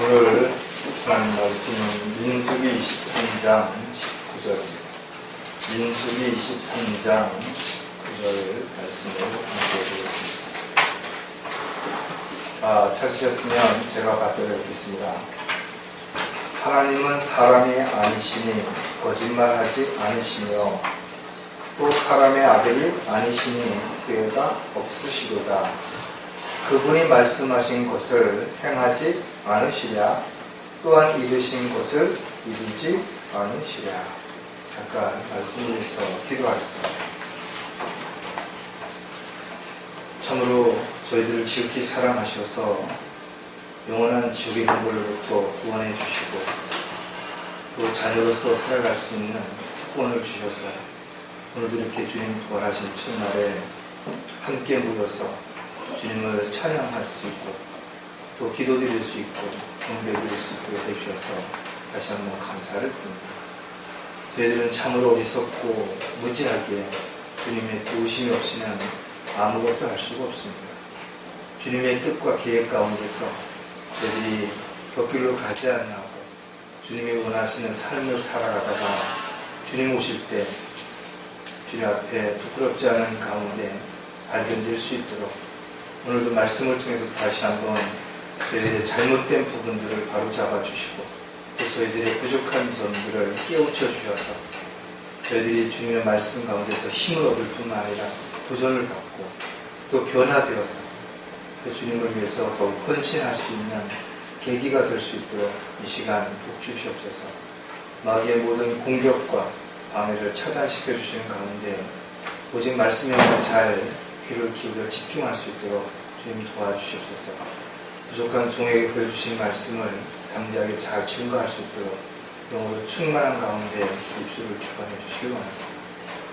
오늘 하나님 말씀은 민수기 23장 19절입니다. 민수기 23장 19절 말씀을 함께 보겠습니다. 찾으셨으면 제가 받들어 읽겠습니다. 하나님은 사람이 아니시니 거짓말하지 않으시며 또 사람의 아들이 아니시니 후회가 없으시도다. 그분이 말씀하신 것을 행하지 않으시랴 또한 이루신 것을 이루지 않으시랴. 잠깐 말씀드려서 기도하겠습니다. 참으로 저희들을 지극히 사랑하셔서 영원한 지옥의 형벌로부터 구원해 주시고 또 자녀로서 살아갈 수 있는 특권을 주셔서 오늘도 이렇게 주님 부활하신 첫날에 함께 모여서 주님을 찬양할 수 있고 또 기도드릴 수 있고 경배드릴 수 있도록 해주셔서 다시 한번 감사를 드립니다. 저희들은 참으로 어리석고 무지하게 주님의 도우심이 없이는 아무것도 할 수가 없습니다. 주님의 뜻과 계획 가운데서 저희들이 곁길로 가지 않냐고 주님이 원하시는 삶을 살아가다가 주님 오실 때 주님 앞에 부끄럽지 않은 가운데 발견될 수 있도록 오늘도 말씀을 통해서 다시 한번 저희들의 잘못된 부분들을 바로잡아 주시고 또 저희들의 부족한 점들을 깨우쳐 주셔서 저희들이 주님의 말씀 가운데서 힘을 얻을 뿐만 아니라 도전을 받고 또 변화되어서 또 주님을 위해서 더욱 헌신할 수 있는 계기가 될 수 있도록 이 시간 복 주시옵소서. 마귀의 모든 공격과 방해를 차단시켜 주시는 가운데 오직 말씀에만 잘 귀를 기울여 집중할 수 있도록 주님 도와주시옵소서. 부족한 종에게 보여주신 말씀을 담대하게 잘 증거할 수 있도록 영으로 충만한 가운데 입술을 주관해 주시기 원합니다.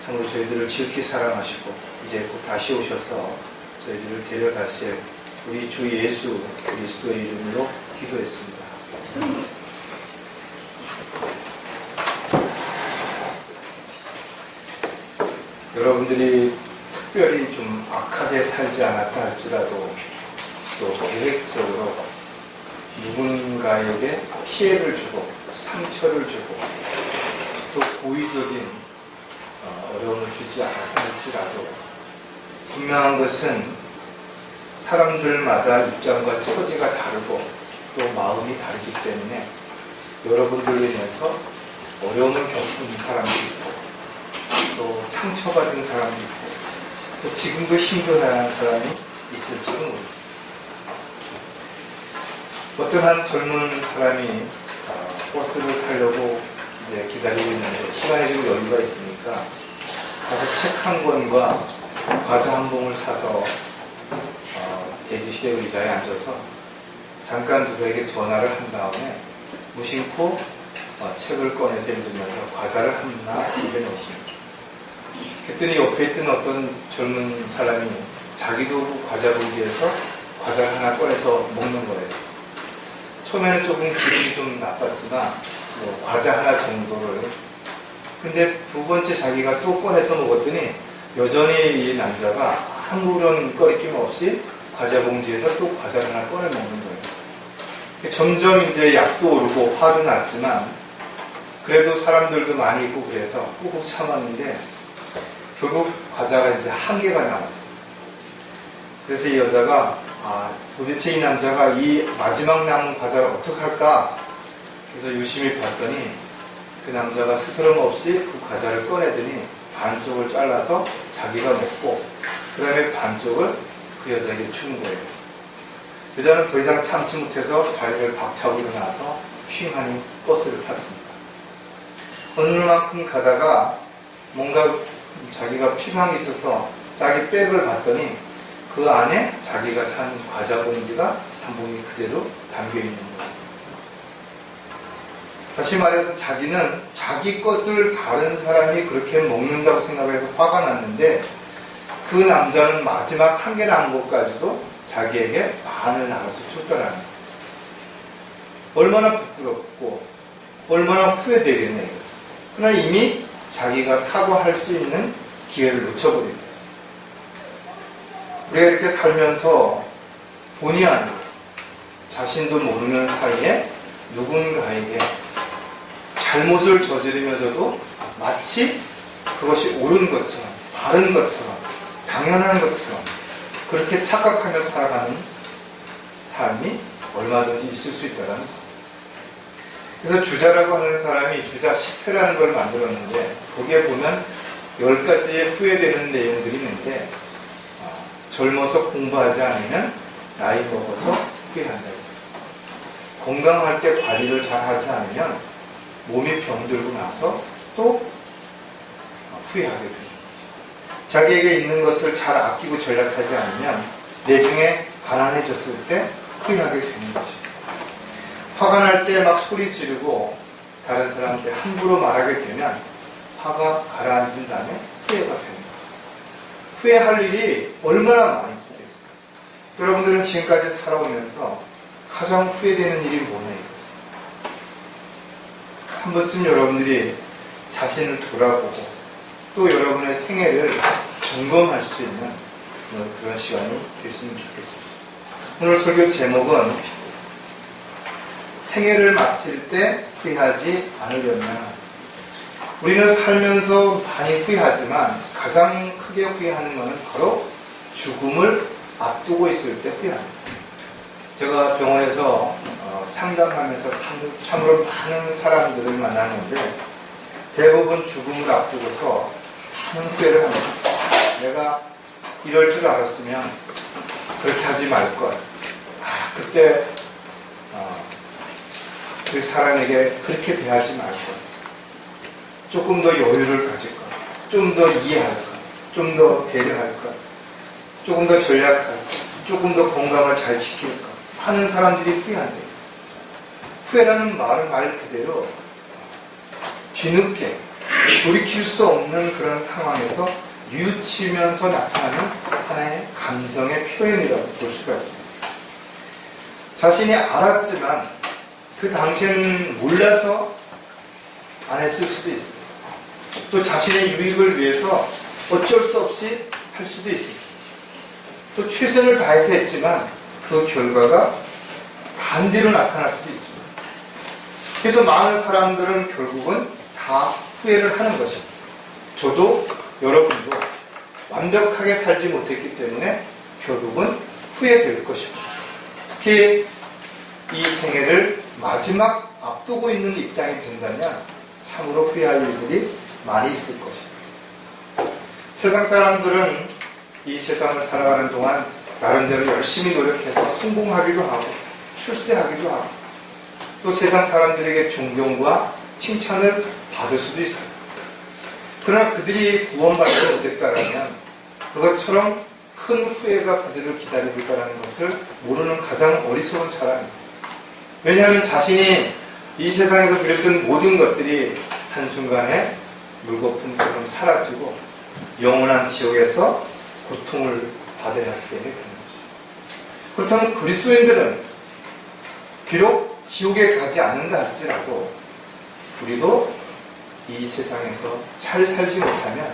참으로 저희들을 지극히 사랑하시고 이제 곧 다시 오셔서 저희들을 데려가실 우리 주 예수 그리스도의 이름으로 기도했습니다. 여러분들이 특별히 좀 악하게 살지 않았다 할지라도 또 계획적으로 누군가에게 피해를 주고 상처를 주고 또 고의적인 어려움을 주지 않았다 할지라도 분명한 것은 사람들마다 입장과 처지가 다르고 또 마음이 다르기 때문에 여러분들로 인해서 어려움을 겪은 사람도 있고 또 상처받은 사람도 있고 또 지금도 힘들어하는 사람이 있을지도 모릅니다. 어떤 한 젊은 사람이 버스를 타려고 이제 기다리고 있는데 시간이 좀 여유가 있으니까 가서 책 한 권과 과자 한 봉을 사서 대기실의 의자에 앉아서 잠깐 누구에게 전화를 한 다음에 무심코 책을 꺼내서 읽으면서 과자를 하나 입에넣습니다. 그랬더니 옆에 있던 어떤 젊은 사람이 자기도 과자 봉지에서 과자를 하나 꺼내서 먹는 거예요. 처음에는 조금 기분이 좀 나빴지만 과자 하나 정도를 근데 두 번째 자기가 또 꺼내서 먹었더니 여전히 이 남자가 아무런 꺼리낌 없이 과자 봉지에서 또 과자를 하나 꺼내 먹는 거예요. 점점 이제 약도 오르고 화도 났지만 그래도 사람들도 많이 있고 그래서 꾹꾹 참았는데 결국 과자가 이제 한 개가 남았어요. 그래서 이 여자가 도대체 이 남자가 이 마지막 남은 과자를 어떡할까? 그래서 유심히 봤더니 그 남자가 스스럼 없이 그 과자를 꺼내더니 반쪽을 잘라서 자기가 먹고 그 다음에 반쪽을 그 여자에게 준 거예요. 여자는 더 이상 참지 못해서 자리를 박차고 일어나서 휘하니 버스를 탔습니다. 어느 만큼 가다가 뭔가 자기가 필요한 게 있어서 자기 백을 봤더니 그 안에 자기가 산 과자 봉지가 한 봉지 그대로 담겨있는 거예요. 다시 말해서 자기는 자기 것을 다른 사람이 그렇게 먹는다고 생각해서 화가 났는데 그 남자는 마지막 한 개 남은 것까지도 자기에게 반을 나눠서 줬다라는 거예요. 얼마나 부끄럽고 얼마나 후회되겠네요. 그러나 이미 자기가 사과할 수 있는 기회를 놓쳐버린 거예요. 우리가 이렇게 살면서 본의 아니고 자신도 모르는 사이에 누군가에게 잘못을 저지르면서도 마치 그것이 옳은 것처럼, 바른 것처럼, 당연한 것처럼 그렇게 착각하며 살아가는 사람이 얼마든지 있을 수 있다는 것. 그래서 주자라고 하는 사람이 주자 10회라는 걸 만들었는데 거기에 보면 10가지의 후회되는 내용들이 있는데 젊어서 공부하지 않으면 나이 먹어서 후회한다. 건강할 때 관리를 잘 하지 않으면 몸이 병들고 나서 또 후회하게 되는 거죠. 자기에게 있는 것을 잘 아끼고 전략하지 않으면 나중에 가난해졌을 때 후회하게 되는 거죠. 화가 날 때 막 소리 지르고 다른 사람한테 함부로 말하게 되면 화가 가라앉은 다음에 후회가 되는 거죠. 후회할 일이 얼마나 많이 있겠어요. 여러분들은 지금까지 살아오면서 가장 후회되는 일이 뭐냐 이거죠. 한 번쯤 여러분들이 자신을 돌아보고 또 여러분의 생애를 점검할 수 있는 그런 시간이 됐으면 좋겠습니다. 오늘 설교 제목은 생애를 마칠 때 후회하지 않으려면, 우리는 살면서 많이 후회하지만 가장 크게 후회하는 것은 바로 죽음을 앞두고 있을 때 후회합니다. 제가 병원에서 상담하면서 참으로 많은 사람들을 만났는데 대부분 죽음을 앞두고서 많은 후회를 합니다. 내가 이럴 줄 알았으면 그렇게 하지 말걸. 그때 그 사람에게 그렇게 대하지 말걸. 조금 더 여유를 가질걸. 좀 더 이해할걸. 좀 더 배려할걸. 조금 더 전략할걸. 조금 더 건강을 잘 지킬걸. 하는 사람들이 후회한대요. 후회라는 말 그대로 뒤늦게 돌이킬 수 없는 그런 상황에서 뉘우치면서 나타나는 하나의 감정의 표현이라고 볼 수가 있습니다. 자신이 알았지만 그 당시에는 몰라서 안 했을 수도 있어요. 또 자신의 유익을 위해서 어쩔 수 없이 할 수도 있어요. 또 최선을 다해서 했지만 그 결과가 반대로 나타날 수도 있죠. 그래서 많은 사람들은 결국은 다 후회를 하는 것입니다. 저도 여러분도 완벽하게 살지 못했기 때문에 결국은 후회될 것입니다. 특히 이 생애를 마지막 앞두고 있는 입장이 된다면 참으로 후회할 일들이 많이 있을 것입니다. 세상 사람들은 이 세상을 살아가는 동안 나름대로 열심히 노력해서 성공하기도 하고 출세하기도 하고 또 세상 사람들에게 존경과 칭찬을 받을 수도 있어요. 그러나 그들이 구원받지 못했다면 그것처럼 큰 후회가 그들을 기다리고 있다는 것을 모르는 가장 어리석은 사람입니다. 왜냐하면 자신이 이 세상에서 누렸던 모든 것들이 한순간에 물거품처럼 사라지고 영원한 지옥에서 고통을 받아야 하기 때문에 그런 것이죠. 그렇다면 그리스도인들은 비록 지옥에 가지 않는다 할지라도 우리도 이 세상에서 잘 살지 못하면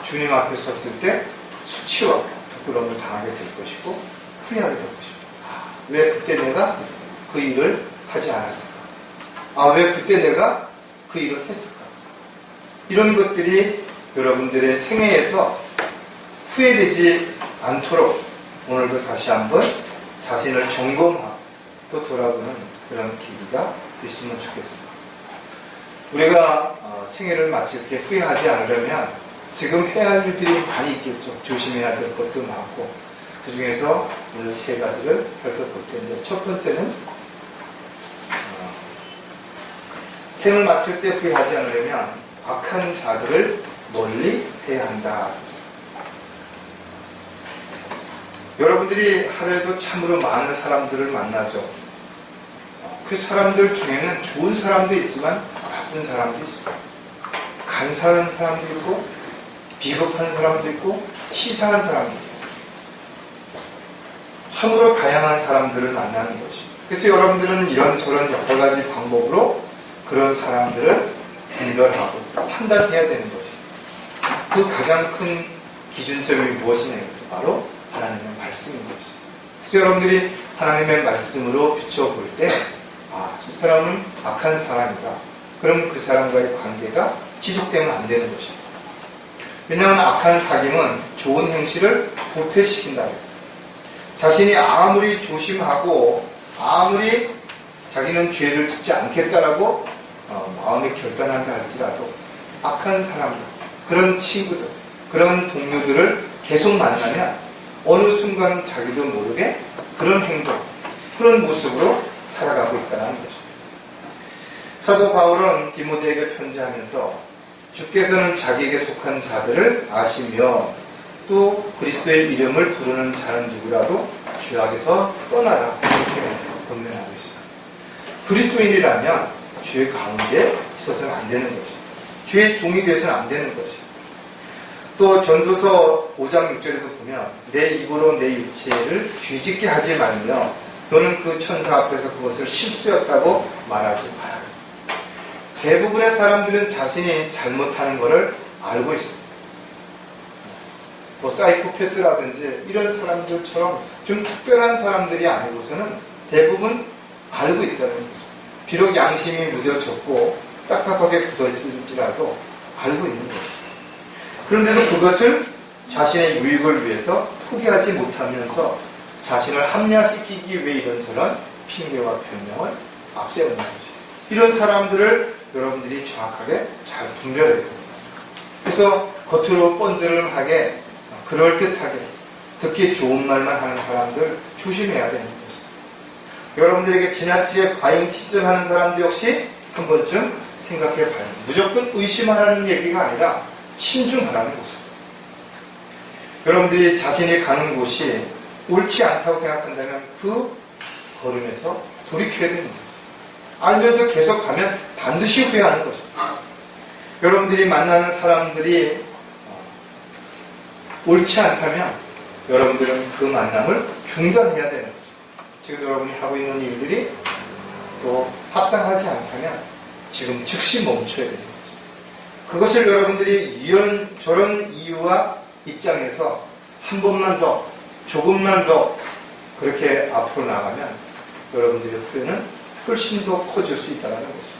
주님 앞에 섰을 때 수치와 부끄러움을 당하게 될 것이고 후회하게 될 것입니다. 왜 그때 내가 그 일을 하지 않았을까? 왜 그때 내가 그 일을 했을까? 이런 것들이 여러분들의 생애에서 후회되지 않도록 오늘도 다시 한번 자신을 점검하고 또 돌아보는 그런 계기가 있으면 좋겠습니다. 우리가 생애를 마칠 때 후회하지 않으려면 지금 해야 할 일들이 많이 있겠죠. 조심해야 될 것도 많고 그 중에서 오늘 3가지를 살펴볼 텐데 첫 번째는 생을 마칠 때 후회하지 않으려면 악한 자들을 멀리 해야 한다. 여러분들이 하루에도 참으로 많은 사람들을 만나죠. 그 사람들 중에는 좋은 사람도 있지만 나쁜 사람도 있습니다. 간사한 사람도 있고 비겁한 사람도 있고 치사한 사람도 있고 참으로 다양한 사람들을 만나는 것입니다. 그래서 여러분들은 이런저런 여러 가지 방법으로 그런 사람들을 분별하고 판단해야 되는 것입니다. 그 가장 큰 기준점이 무엇이냐? 바로 하나님의 말씀인 것입니다. 그래서 여러분들이 하나님의 말씀으로 비춰볼 때, 저 사람은 악한 사람이다. 그럼 그 사람과의 관계가 지속되면 안 되는 것입니다. 왜냐하면 악한 사귐은 좋은 행실을 부패시킨다 했어요. 자신이 아무리 조심하고 아무리 자기는 죄를 짓지 않겠다라고 마음에 결단한다 할지라도 악한 사람들, 그런 친구들, 그런 동료들을 계속 만나면 어느 순간 자기도 모르게 그런 행동, 그런 모습으로 살아가고 있다는 것입니다. 사도 바울은 디모데에게 편지하면서 주께서는 자기에게 속한 자들을 아시며 또 그리스도의 이름을 부르는 자는 누구라도 죄악에서 떠나라, 이렇게 권면하고 있습니다. 그리스도인이라면 죄 가운데 있어서는 안 되는 것입니다. 죄의 종이 되어서는 안 되는 것입니다. 또 전도서 5장 6절에도 보면 내 입으로 내 육체를 죄짓게 하지 말며 너는 그 천사 앞에서 그것을 실수였다고 말하지 마라. 대부분의 사람들은 자신이 잘못하는 것을 알고 있습니다. 뭐 사이코패스라든지 이런 사람들처럼 좀 특별한 사람들이 아니고서는 대부분 알고 있다는 거죠. 비록 양심이 무뎌졌고 딱딱하게 굳어있을지라도 알고 있는 것이죠. 그런데도 그것을 자신의 유익을 위해서 포기하지 못하면서 자신을 합리화시키기 위해 이런저런 핑계와 변명을 앞세우는 것이죠. 이런 사람들을 여러분들이 정확하게 잘 분별해야 됩니다. 그래서 겉으로 뻔즈름하게 그럴듯하게 듣기 좋은 말만 하는 사람들 조심해야 되는 것입니다. 여러분들에게 지나치게 과잉 친절하는 사람도 역시 한 번쯤 생각해 봐야 됩니다. 무조건 의심하라는 얘기가 아니라 신중하라는 것입니다. 여러분들이 자신이 가는 곳이 옳지 않다고 생각한다면 그 걸음에서 돌이켜야 됩니다. 알면서 계속 가면 반드시 후회하는 것입니다. 여러분들이 만나는 사람들이 옳지 않다면 여러분들은 그 만남을 중단해야 되는 거죠. 지금 여러분이 하고 있는 일들이 또 합당하지 않다면 지금 즉시 멈춰야 되는 거죠. 그것을 여러분들이 저런 이유와 입장에서 한 번만 더, 조금만 더 그렇게 앞으로 나가면 여러분들의 후회는 훨씬 더 커질 수 있다는 것입니다.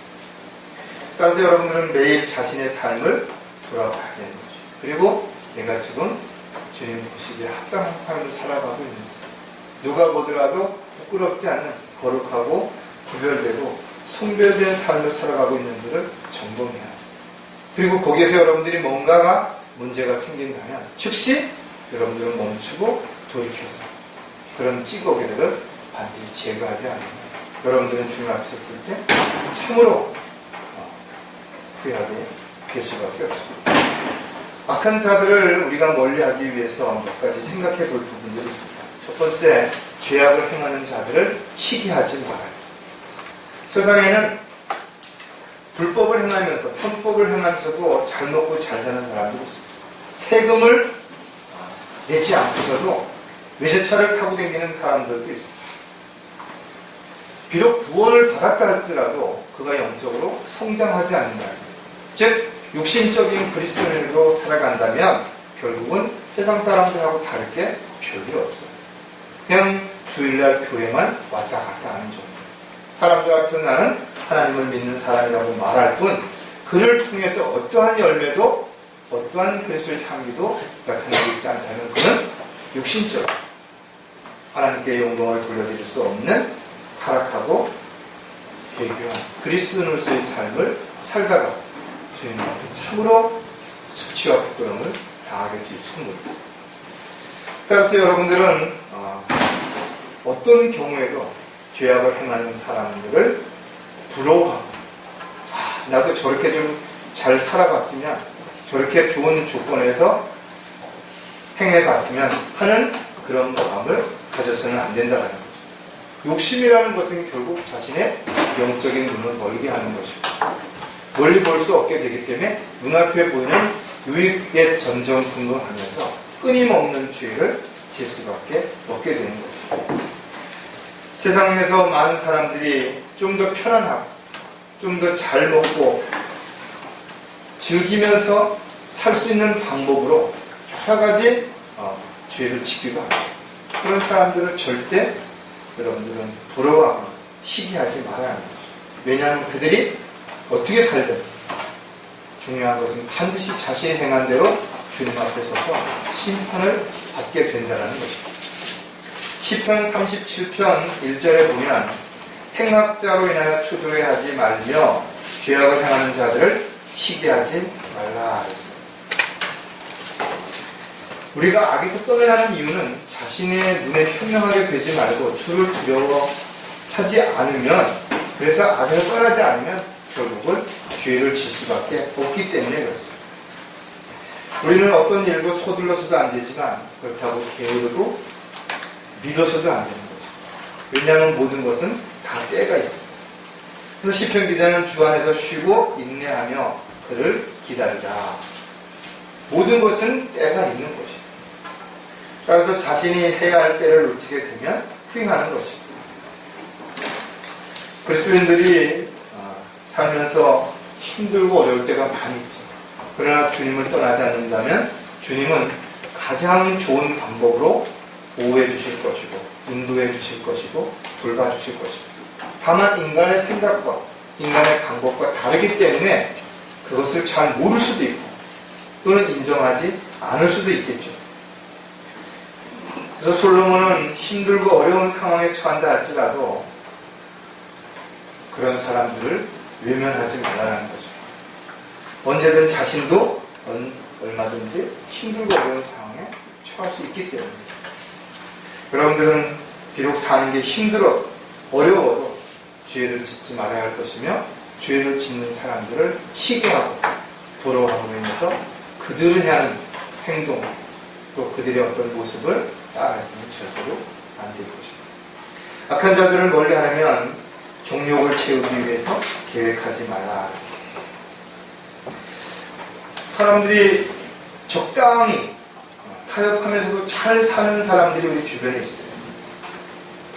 따라서 여러분들은 매일 자신의 삶을 돌아봐야 되는 거죠. 그리고 내가 지금 주님 보시기에 합당한 삶을 살아가고 있는지, 누가 보더라도 부끄럽지 않은 거룩하고 구별되고 성별된 삶을 살아가고 있는지를 점검해야 합니다. 그리고 거기에서 여러분들이 뭔가가 문제가 생긴다면 즉시 여러분들은 멈추고 돌이켜서 그런 찌꺼기들을 반드시 제거하지 않으면 여러분들은 주님 앞에 섰을 때 참으로 후회하게 될 수밖에 없습니다. 악한 자들을 우리가 멀리하기 위해서 몇 가지 생각해 볼 부분들이 있습니다. 첫 번째, 죄악을 행하는 자들을 시기하지 말아요. 세상에는 불법을 행하면서 편법을 행하면서도 잘 먹고 잘 사는 사람들이 있습니다. 세금을 내지 않고서도 외제차를 타고 다니는 사람들도 있습니다. 비록 구원을 받았다 할지라도 그가 영적으로 성장하지 않는다. 즉 육신적인 그리스도인으로 살아간다면 결국은 세상 사람들하고 다를 게 별일 없어요. 그냥 주일날 교회만 왔다 갔다 하는 정도. 사람들 앞에서 나는 하나님을 믿는 사람이라고 말할 뿐 그를 통해서 어떠한 열매도 어떠한 그리스도의 향기도 나타나고 있지 않다면 그는 육신적 하나님께 영광을 돌려드릴 수 없는 타락하고 괴교한 그리스도인으로서의 삶을 살다가 주님 앞에 참으로 수치와 부끄러움을 당하게 될 충분입니다. 따라서 여러분들은 어떤 경우에도 죄악을 행하는 사람들을 부러워하고 나도 저렇게 좀 잘 살아봤으면 저렇게 좋은 조건에서 행해봤으면 하는 그런 마음을 가져서는 안 된다는 거죠. 욕심이라는 것은 결국 자신의 영적인 눈을 멀게 하는 것이고 멀리 볼 수 없게 되기 때문에 눈앞에 보이는 유익에 전전긍긍하면서 끊임없는 죄를 질 수밖에 없게 되는 것이죠. 세상에서 많은 사람들이 좀 더 편안하고 좀 더 잘 먹고 즐기면서 살 수 있는 방법으로 여러 가지 죄를 지기도 합니다. 그런 사람들을 절대 여러분들은 부러워하거나 시기하지 말아야 합니다. 왜냐하면 그들이 어떻게 살든 중요한 것은 반드시 자신이 행한 대로 주님 앞에 서서 심판을 받게 된다는 것입니다. 시편 37편 1절에 보면 행악자로 인하여 초조해하지 말며 죄악을 행하는 자들을 시기하지 말라 했습니다. 우리가 악에서 떠나야 하는 이유는 자신의 눈에 현명하게 되지 말고 주를 두려워하지 않으면, 그래서 악에서 떠나지 않으면 결국은 죄를 질 수밖에 없기 때문에 그렇습니다. 우리는 어떤 일도 서둘러서도 안 되지만 그렇다고 게으르고 미뤄서도 안 되는 거죠. 왜냐하면 모든 것은 다 때가 있습니다. 그래서 시편 기자는 주 안에서 쉬고 인내하며 그를 기다리라. 모든 것은 때가 있는 것입니다. 따라서 자신이 해야 할 때를 놓치게 되면 후회하는 것입니다. 그리스도인들이 살면서 힘들고 어려울 때가 많이 있죠. 그러나 주님을 떠나지 않는다면 주님은 가장 좋은 방법으로 보호해 주실 것이고 인도해 주실 것이고 돌봐 주실 것입니다. 다만 인간의 생각과 인간의 방법과 다르기 때문에 그것을 잘 모를 수도 있고 또는 인정하지 않을 수도 있겠죠. 그래서 솔로몬은 힘들고 어려운 상황에 처한다 할지라도 그런 사람들을 외면하지 말라는 거죠. 언제든 자신도 얼마든지 힘들고 어려운 상황에 처할 수 있기 때문입니다. 여러분들은 비록 사는 게 힘들어 어려워도 죄를 짓지 말아야 할 것이며 죄를 짓는 사람들을 시기하고 부러워함으로 인해서 그들을 향한 행동 또 그들의 어떤 모습을 따라서는 절대로 안 될 것입니다. 악한 자들을 멀리하려면 정욕을 채우기 위해서 계획하지 말라. 사람들이 적당히 타협하면서도 잘 사는 사람들이 우리 주변에 있어요.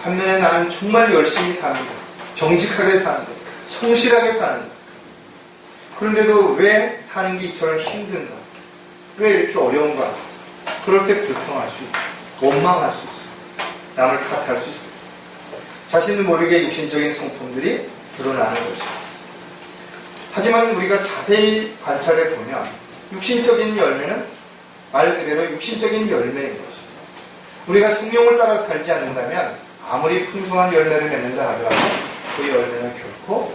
반면에 나는 정말 열심히 사는 것, 정직하게 사는 것, 성실하게 사는 것. 그런데도 왜 사는 게 이처럼 힘든가? 왜 이렇게 어려운가? 그럴 때 불평할 수 있고 원망할 수 있어요. 남을 탓할 수 있어요. 자신도 모르게 육신적인 성품들이 드러나는 것입니다. 하지만 우리가 자세히 관찰해 보면 육신적인 열매는 말 그대로 육신적인 열매인 것입니다. 우리가 성령을 따라 살지 않는다면 아무리 풍성한 열매를 맺는다 하더라도 그 열매는 결코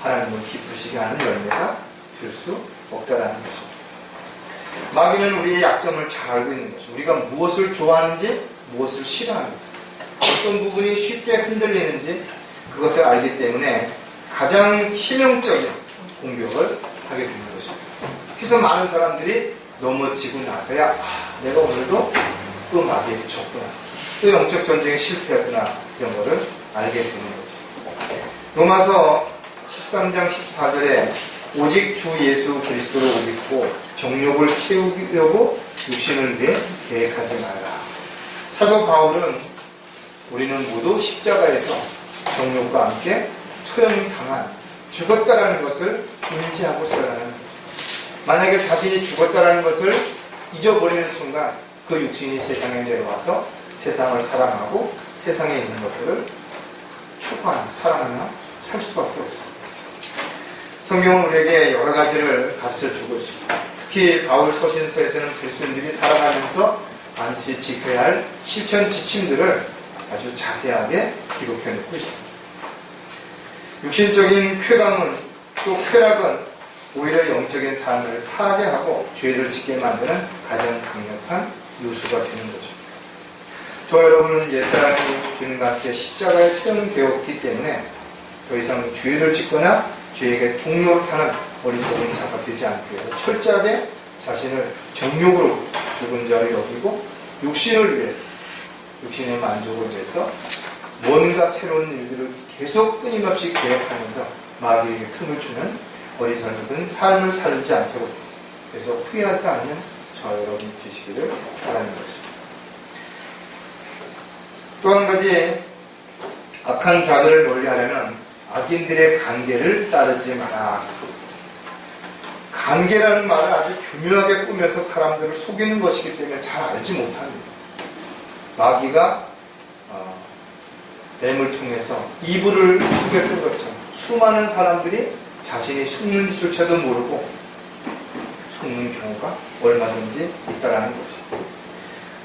하나님을 기쁘시게 하는 열매가 될 수 없다라는 것입니다. 마귀는 우리의 약점을 잘 알고 있는 것입니다. 우리가 무엇을 좋아하는지 무엇을 싫어하는지 어떤 부분이 쉽게 흔들리는지 그것을 알기 때문에 가장 치명적인 공격을 하게 되는 것입니다. 그래서 많은 사람들이 넘어지고 나서야 내가 오늘도 또 마귀에게 졌구나, 또 영적 전쟁에 실패했구나, 이런 것을 알게 되는 것입니다. 로마서 13장 14절에 오직 주 예수 그리스도를 옷 입고 정욕을 채우려고 육신을 위해 계획하지 말라. 사도 바울은 우리는 모두 십자가에서 정욕과 함께 처형당한 죽었다라는 것을 인지하고 살아가는 거죠. 만약에 자신이 죽었다라는 것을 잊어버리는 순간 그 육신이 세상에 내려와서 세상을 사랑하고 세상에 있는 것들을 추구하며 사랑하며 살 수밖에 없습니다. 성경은 우리에게 여러 가지를 가르쳐주고 있습니다. 특히 바울 서신서에서는 그리스도인들이 살아가면서 반드시 지켜야 할 실천 지침들을 아주 자세하게 기록해 놓고 있습니다. 육신적인 쾌감은 또 쾌락은 오히려 영적인 삶을 파괴하고 죄를 짓게 만드는 가장 강력한 요소가 되는 거죠. 저와 여러분은 옛사람이 주님과 함께 십자가에 처형되었기 때문에 더 이상 죄를 짓거나 죄에게 종노릇하는 어리석은 자가 되지 않기 위해서 철저하게 자신을 정욕으로 죽은 자를 여기고 육신을 위해서, 육신의 만족을 위해서 뭔가 새로운 일들을 계속 끊임없이 계획하면서 마귀에게 틈을 주는 어리석은 삶을 살지 않도록, 그래서 후회하지 않는 저와 여러분이 되시기를 바라는 것입니다. 또 한 가지, 악한 자들을 멀리하려면 악인들의 관계를 따르지 마라. 관계라는 말을 아주 교묘하게 꾸며서 사람들을 속이는 것이기 때문에 잘 알지 못합니다. 마귀가 뱀을 통해서 이불을 속였던 것처럼 수많은 사람들이 자신이 속는지조차도 모르고 속는 경우가 얼마든지 있다라는 것이죠.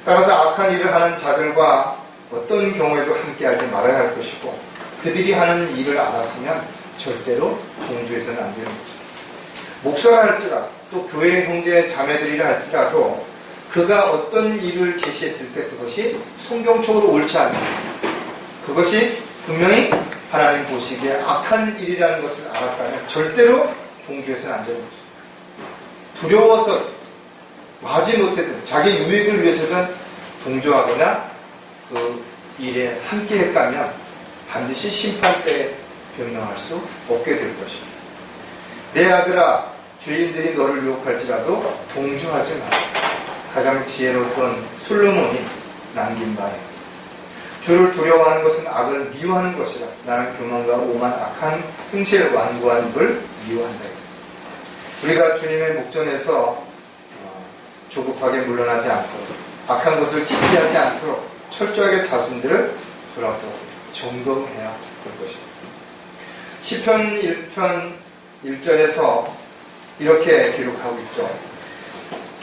따라서 악한 일을 하는 자들과 어떤 경우에도 함께하지 말아야 할 것이고, 그들이 하는 일을 알았으면 절대로 동조해서는 안 되는 거죠. 목사라 할지라도, 또 교회 형제 자매들이라 할지라도 그가 어떤 일을 제시했을 때 그것이 성경적으로 옳지 않은, 그것이 분명히 하나님 보시기에 악한 일이라는 것을 알았다면 절대로 동조해서는 안 되는 거죠. 두려워서 하지 못해도 자기 유익을 위해서는 동조하거나 그 일에 함께 했다면 반드시 심판때에 변명할 수 없게 될 것입니다. 내 아들아, 죄인들이 너를 유혹할지라도 동조하지 마라. 가장 지혜로웠던 솔로몬이 남긴 말입니다. 주를 두려워하는 것은 악을 미워하는 것이라. 나는 교만과 오만 악한 행실 완고한 입을 미워한다 했습니다. 우리가 주님의 목전에서 조급하게 물러나지 않도록, 악한 것을 지지하지 않도록 철저하게 자신들을 돌아보고 점검해야 할 것입니다. 시편 1편 1절에서 이렇게 기록하고 있죠.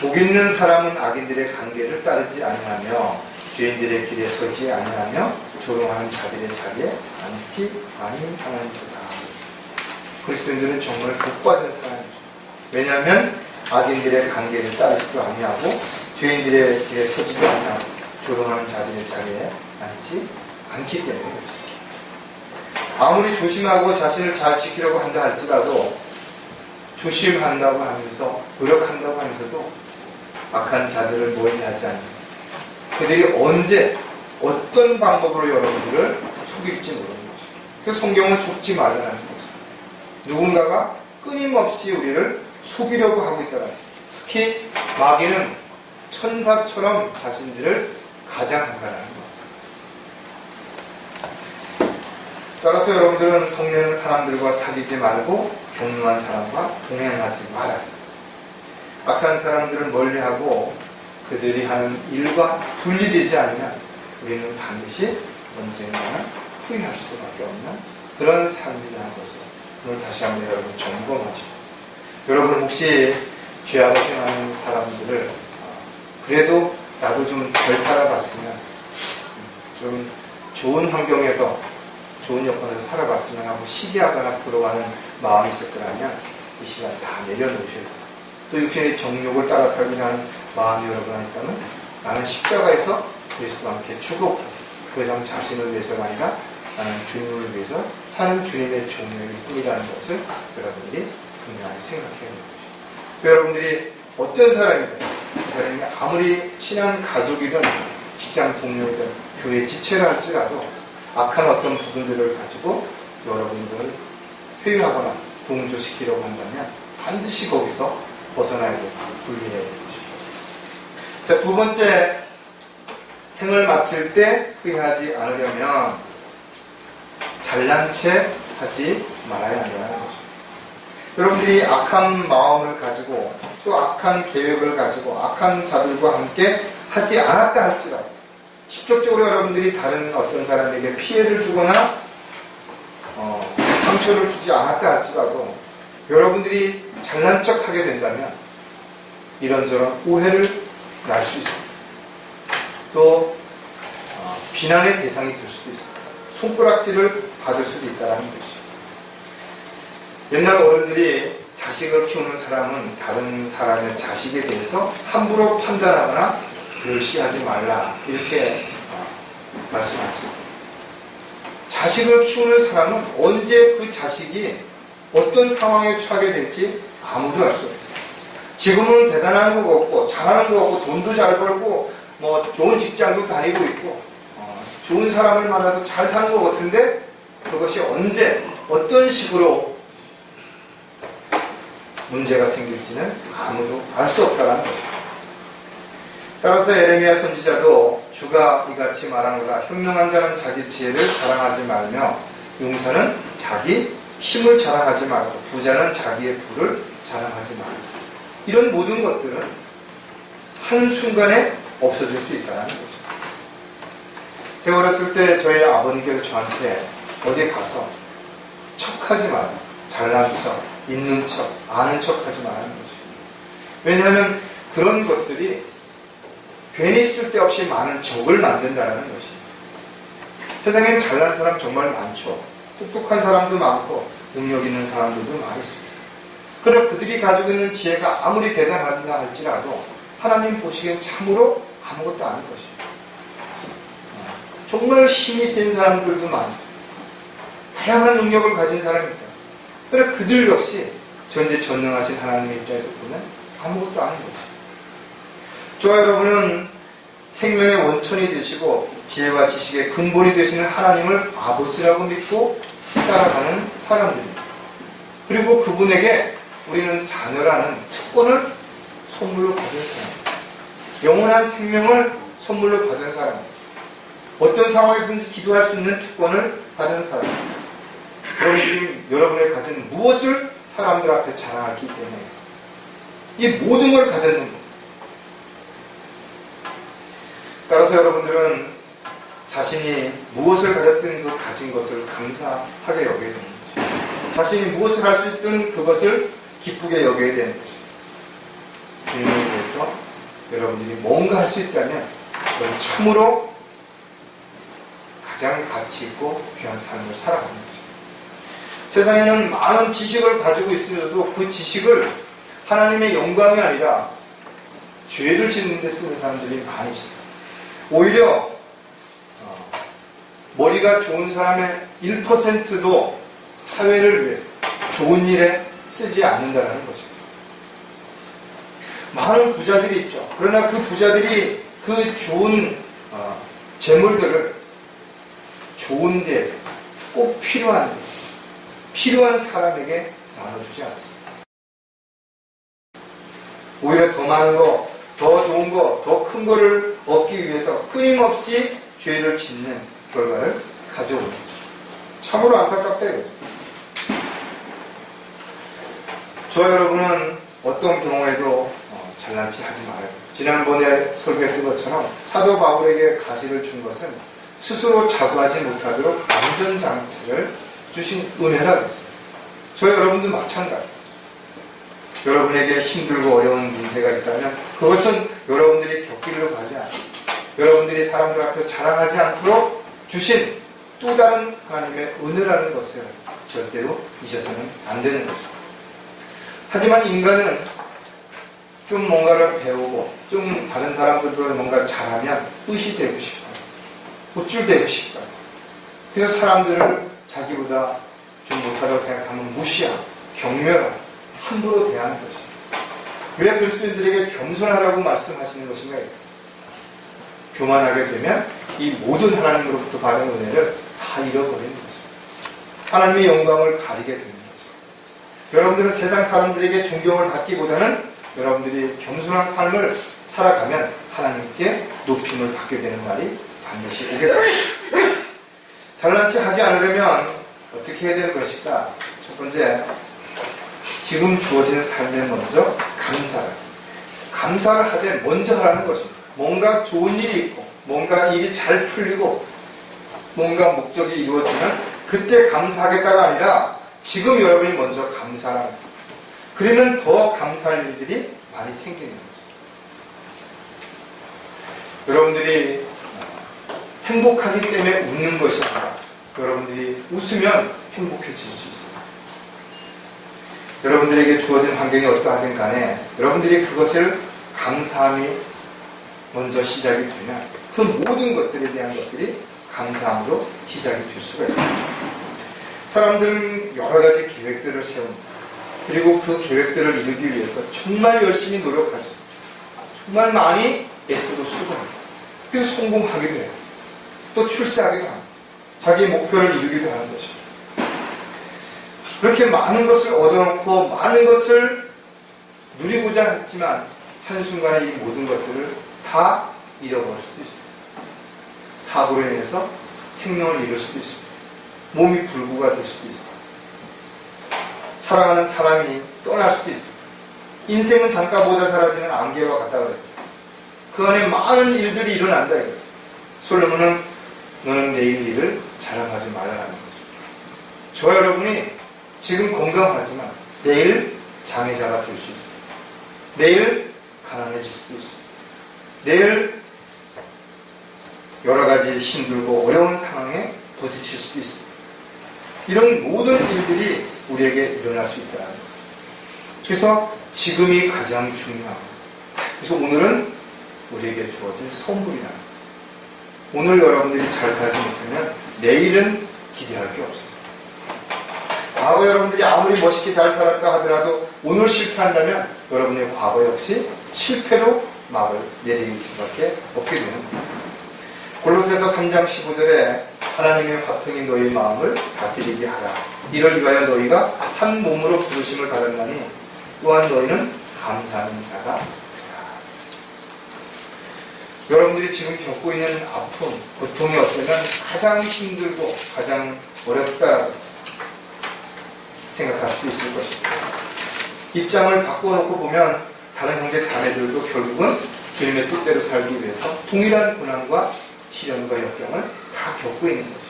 복 있는 사람은 악인들의 관계를 따르지 아니하며 죄인들의 길에 서지 아니하며 조롱하는 자들의 자리에 앉지 아니하는도다. 그리스도인들은 정말 복받은 사람이죠. 왜냐하면 악인들의 관계를 따르지도 아니하고 죄인들의 길에 서지도 아니하고 조롱하는 자들의 자리에 앉지 않기 때문에 그렇습니다. 아무리 조심하고 자신을 잘 지키려고 한다 할지라도 조심한다고 하면서 노력한다고 하면서도 악한 자들을 모의하지 않는, 그들이 언제 어떤 방법으로 여러분들을 속일지 모르는 것입니다. 그래서 성경은 속지 말라는 것입니다. 누군가가 끊임없이 우리를 속이려고 하고 있다는, 특히 마귀는 천사처럼 자신들을 가장한다는 것. 따라서 여러분들은 성내는 사람들과 사귀지 말고 경륜한 사람과 동행하지 말아야 합니다. 악한 사람들을 멀리하고 그들이 하는 일과 분리되지 않으면 우리는 반드시 언젠가는 후회할 수밖에 없는 그런 삶이라는 것을 오늘 다시 한번 여러분 점검하시고, 여러분 혹시 죄악을 행하는 사람들을 그래도 나도 좀 덜 살아봤으면, 좀 좋은 환경에서 좋은 여건에서 살아봤으면 하고 시기하거나 부러워하는 마음이 있을 거라면 이 시간 다 내려놓으셔야 돼요. 또 육신의 정욕을 따라 살고자 하는 마음이 여러분 있다면 나는 십자가에서 그리스도와 함께 죽었고 그 이상 자신을 위해서가 아니라 나는 주님을 위해서 사는 주님의 종일 뿐이라는 것을 여러분들이 분명히 생각해야 합니다. 여러분들이 어떤 사람이든 그 사람이 아무리 친한 가족이든 직장 동료이든 교회 지체라 할지라도 악한 어떤 부분들을 가지고 여러분들을 회유하거나 동조시키려고 한다면 반드시 거기서 벗어나야 되고 분리해야 되죠. 자, 두 번째, 생을 마칠 때 후회하지 않으려면 잘난 체 하지 말아야 한다는 거죠. 여러분들이 악한 마음을 가지고 또 악한 계획을 가지고 악한 자들과 함께 하지 않았다 할지라도, 직접적으로 여러분들이 다른 어떤 사람에게 피해를 주거나 상처를 주지 않았다 할지라도 여러분들이 잘난 척 하게 된다면 이런저런 오해를 날 수 있습니다. 또 비난의 대상이 될 수도 있습니다. 손가락질을 받을 수도 있다는 것이죠. 옛날 어른들이 자식을 키우는 사람은 다른 사람의 자식에 대해서 함부로 판단하거나 멸시하지 말라, 이렇게 말씀하셨습니다. 자식을 키우는 사람은 언제 그 자식이 어떤 상황에 처하게 될지 아무도 알 수 없어요. 지금은 대단한 거 없고 잘하는 거 없고 돈도 잘 벌고 뭐 좋은 직장도 다니고 있고 좋은 사람을 만나서 잘 사는 것 같은데 그것이 언제 어떤 식으로 문제가 생길지는 아무도 알 수 없다는 것입니다. 따라서 에레미야 선지자도 주가 이같이 말하노라, 현명한 자는 자기 지혜를 자랑하지 말며 용사는 자기 힘을 자랑하지 말고 부자는 자기의 부를 자랑하지 말고, 이런 모든 것들은 한순간에 없어질 수 있다는 거죠. 제가 어렸을 때 저희 아버님께서 저한테 어디 가서 척하지 마라. 잘난 척, 있는 척, 아는 척 하지 말라는 거죠. 왜냐하면 그런 것들이 괜히 쓸데없이 많은 적을 만든다는 것이. 세상엔 잘난 사람 정말 많죠. 똑똑한 사람도 많고 능력 있는 사람들도 많이 있습니다. 그러나 그들이 가지고 있는 지혜가 아무리 대단하다 할지라도 하나님 보시기엔 참으로 아무것도 아닌 것입니다. 정말 힘이 센 사람들도 많습니다. 다양한 능력을 가진 사람입니다. 그러나 그들 역시 전지전능하신 하나님의 입장에서 보면 아무것도 아닌 것입니다. 저와 여러분은 생명의 원천이 되시고 지혜와 지식의 근본이 되시는 하나님을 아버지라고 믿고 따라가는 사람들입니다. 그리고 그분에게 우리는 자녀라는 특권을 선물로 받은 사람입니다. 영원한 생명을 선물로 받은 사람입니다. 어떤 상황에서든지 기도할 수 있는 특권을 받은 사람입니다. 여러분이 가진 무엇을 사람들 앞에 자랑하기 때문에 이 모든 걸 가졌는 겁니다. 따라서 여러분들은 자신이 무엇을 가졌든 그 가진 것을 감사하게 여겨야 되는 것입니다. 자신이 무엇을 할 수 있든 그것을 기쁘게 여겨야 되는 것입니다. 주님에 대해서 여러분들이 뭔가 할 수 있다면 그건 참으로 가장 가치 있고 귀한 삶을 살아가는 것입니다. 세상에는 많은 지식을 가지고 있으면서도 그 지식을 하나님의 영광이 아니라 죄를 짓는 데 쓰는 사람들이 많이 있습니다. 오히려 머리가 좋은 사람의 1%도 사회를 위해서 좋은 일에 쓰지 않는다는 것입니다. 많은 부자들이 있죠. 그러나 그 부자들이 그 좋은 재물들을 좋은 데 꼭 필요한 사람에게 나눠주지 않습니다. 오히려 더 많은 거, 더 좋은 거, 더 큰 거를 얻기 위해서 끊임없이 죄를 짓는 결과를 가져오는 거죠. 참으로 안타깝다 이거죠. 저와 여러분은 어떤 경우에도 잘난 체 하지 말아요. 지난번에 설교했던 것처럼 사도 바울에게 가시를 준 것은 스스로 자부하지 못하도록 안전장치를 주신 은혜라 그랬습니다. 저 여러분도 마찬가지입니다. 여러분에게 힘들고 어려운 문제가 있다면 그것은 여러분들이 겪기로 가지 않고 여러분들이 사람들 앞에 자랑하지 않도록 주신 또 다른 하나님의 은혜라는 것을 절대로 잊어서는 안 되는 것입니다. 하지만 인간은 좀 뭔가를 배우고 좀 다른 사람들도 뭔가를 잘하면 의시되고 싶어요. 우쭐대고 싶어요. 그래서 사람들을 자기보다 좀 못하다고 생각하면 무시하고 경멸하고 함부로 대하는 것입니다. 왜 그리스도인들에게 겸손하라고 말씀하시는 것인가? 교만하게 되면 이 모든 하나님으로부터 받은 은혜를 다 잃어버리는 것입니다. 하나님의 영광을 가리게 되는 것입니다. 여러분들은 세상 사람들에게 존경을 받기보다는 여러분들이 겸손한 삶을 살아가면 하나님께 높임을 받게 되는 날이 반드시 오게 됩니다. 잘난 체 하지 않으려면 어떻게 해야 될 것일까? 첫 번째, 지금 주어지는 삶에 먼저 감사를 하되 먼저 하라는 것입니다. 뭔가 좋은 일이 있고 뭔가 일이 잘 풀리고 뭔가 목적이 이루어지면 그때 감사하겠다가 아니라 지금 여러분이 먼저 감사하는 거예요. 그러면 더 감사할 일들이 많이 생기는 거죠. 여러분들이 행복하기 때문에 웃는 것이 아니라 여러분들이 웃으면 행복해질 수 있습니다. 여러분들에게 주어진 환경이 어떠하든 간에 여러분들이 그것을 감사함이 먼저 시작이 되면 그 모든 것들에 대한 것들이 감사함으로 시작이 될 수가 있습니다. 사람들은 여러 가지 계획들을 세웁니다. 그리고 그 계획들을 이루기 위해서 정말 열심히 노력하죠. 정말 많이 애쓰고 수고합니다. 그래서 성공하기도 해요. 또 출세하기도 합니다. 자기 목표를 이루기도 하는 거죠. 그렇게 많은 것을 얻어놓고 많은 것을 누리고자 했지만 한순간에 이 모든 것들을 다 잃어버릴 수도 있습니다. 사고로 인해서 생명을 잃을 수도 있습니다. 몸이 불구가 될 수도 있습니다. 사랑하는 사람이 떠날 수도 있습니다. 인생은 잠깐보다 사라지는 안개와 같다 그랬어요. 그 안에 많은 일들이 일어난다 이거죠. 솔로몬은 내일 일을 자랑하지 말라는 거죠. 저와 여러분이 지금 건강하지만 내일 장애자가 될 수 있어요. 내일 가난해질 수도 있어요. 내일 여러 가지 힘들고 어려운 상황에 부딪힐 수도 있어요. 이런 모든 일들이 우리에게 일어날 수 있다는 거예요. 그래서 지금이 가장 중요합니다. 그래서 오늘은 우리에게 주어진 선물이라는 거예요. 오늘 여러분들이 잘 살지 못하면 내일은 기대할 게 없어요. 과거 여러분들이 아무리 멋있게 잘 살았다 하더라도 오늘 실패한다면 여러분의 과거 역시 실패로 막을 내릴 수밖에 없게 되는 거예요. 골로새서 3장 15절에 하나님의 화평이 너희 마음을 다스리게 하라. 이를 위하여 너희가 한 몸으로 부르심을 받았나니 또한 너희는 감사하는 자가 되라. 여러분들이 지금 겪고 있는 아픔, 고통이 어쩌면 가장 힘들고 가장 어렵다 생각할 수도 있을 것입니다. 입장을 바꿔놓고 보면 다른 형제 자매들도 결국은 주님의 뜻대로 살기 위해서 동일한 고난과 시련과 역경을 다 겪고 있는 것입니다.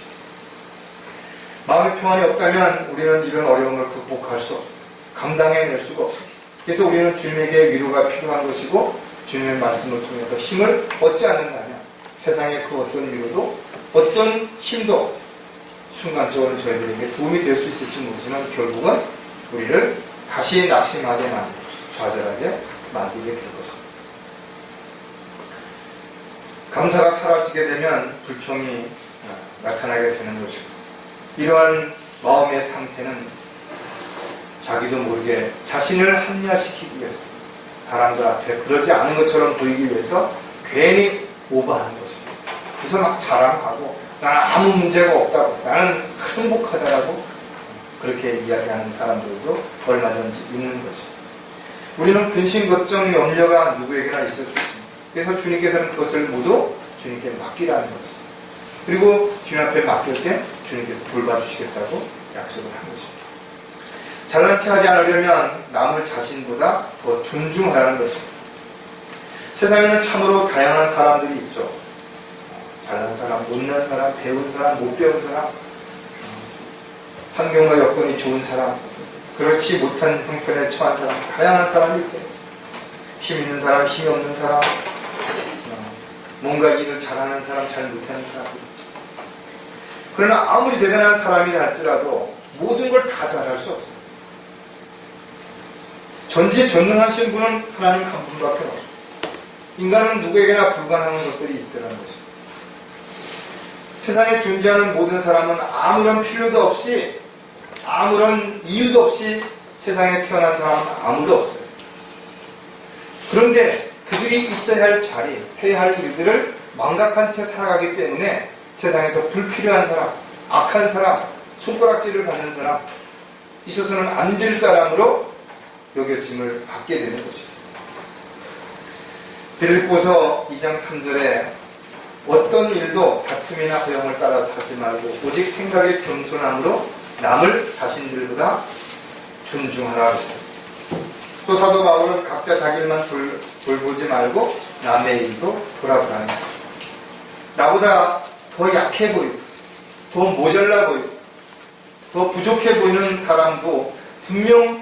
마음의 평안이 없다면 우리는 이런 어려움을 극복할 수 없습니다. 감당해낼 수가 없습니다. 그래서 우리는 주님에게 위로가 필요한 것이고 주님의 말씀을 통해서 힘을 얻지 않는다면 세상의 그 어떤 위로도 어떤 힘도 순간적으로 저희들에게 도움이 될 수 있을지 모르지만 결국은 우리를 다시 낙심하게 만들고 좌절하게 만들게 될 것입니다. 감사가 사라지게 되면 불평이 나타나게 되는 것이고 이러한 마음의 상태는 자기도 모르게 자신을 합리화시키기 위해서 사람들 앞에 그러지 않은 것처럼 보이기 위해서 괜히 오버하는 것입니다. 그래서 막 자랑하고 나는 아무 문제가 없다고 나는 행복하다라고 그렇게 이야기하는 사람들도 얼마든지 있는 것입니다. 우리는 근심, 걱정, 염려가 누구에게나 있을 수 있습니다. 그래서 주님께서는 그것을 모두 주님께 맡기라는 것입니다. 그리고 주님 앞에 맡길 때 주님께서 돌봐주시겠다고 약속을 한 것입니다. 잘난 체 하지 않으려면 남을 자신보다 더 존중하라는 것입니다. 세상에는 참으로 다양한 사람들이 있죠. 잘난 사람, 못난 사람, 배운 사람, 못 배운 사람, 환경과 여건이 좋은 사람, 그렇지 못한 형편에 처한 사람, 다양한 사람이 있고 힘 있는 사람, 힘이 없는 사람, 뭔가 일을 잘하는 사람, 잘 못하는 사람이 있죠. 그러나 아무리 대단한 사람이라 할지라도 모든 걸 다 잘할 수 없어요. 전지전능하신 분은 하나님 한 분밖에 없어요. 인간은 누구에게나 불가능한 것들이 있더라는 것입니다. 세상에 존재하는 모든 사람은 아무런 필요도 없이 아무런 이유도 없이 세상에 태어난 사람은 아무도 없어요. 그런데 그들이 있어야 할 자리, 해야 할 일들을 망각한 채 살아가기 때문에 세상에서 불필요한 사람, 악한 사람, 손가락질을 받는 사람, 있어서는 안 될 사람으로 여겨짐을 받게 되는 것입니다. 빌립보서 2장 3절에 어떤 일도 다툼이나 허영을 따라서 하지 말고 오직 생각의 겸손함으로 남을 자신들보다 존중하라 하셨습니다. 또 사도 바울은 각자 자기 일만 돌보지 말고 남의 일도 돌아보라는 거예요. 나보다 더 약해 보이고 더 모자라 보이고 더 부족해 보이는 사람도 분명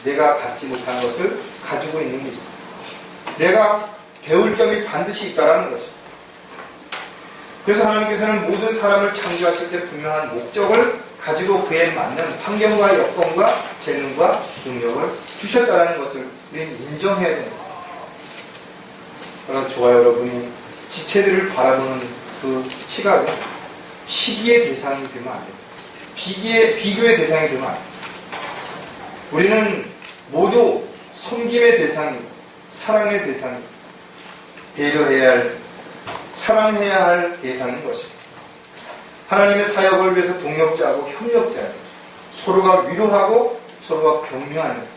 내가 갖지 못한 것을 가지고 있는 게 있습니다. 내가 배울 점이 반드시 있다는 것입니다. 그래서 하나님께서는 모든 사람을 창조하실 때 분명한 목적을 가지고 그에 맞는 환경과 여건과 재능과 능력을 주셨다는 것을 우리는 인정해야 됩니다. 그러나 저와 여러분이 지체들을 바라보는 그 시각은 시기의 대상이 되면 안 됩니다. 비교의 대상이 되면 안 됩니다. 우리는 모두 섬김의 대상이고 사랑의 대상이고 배려해야 할, 사랑해야 할 대상인 것입니다. 하나님의 사역을 위해서 동역자고 협력자예요. 서로가 위로하고 서로가 격려하면서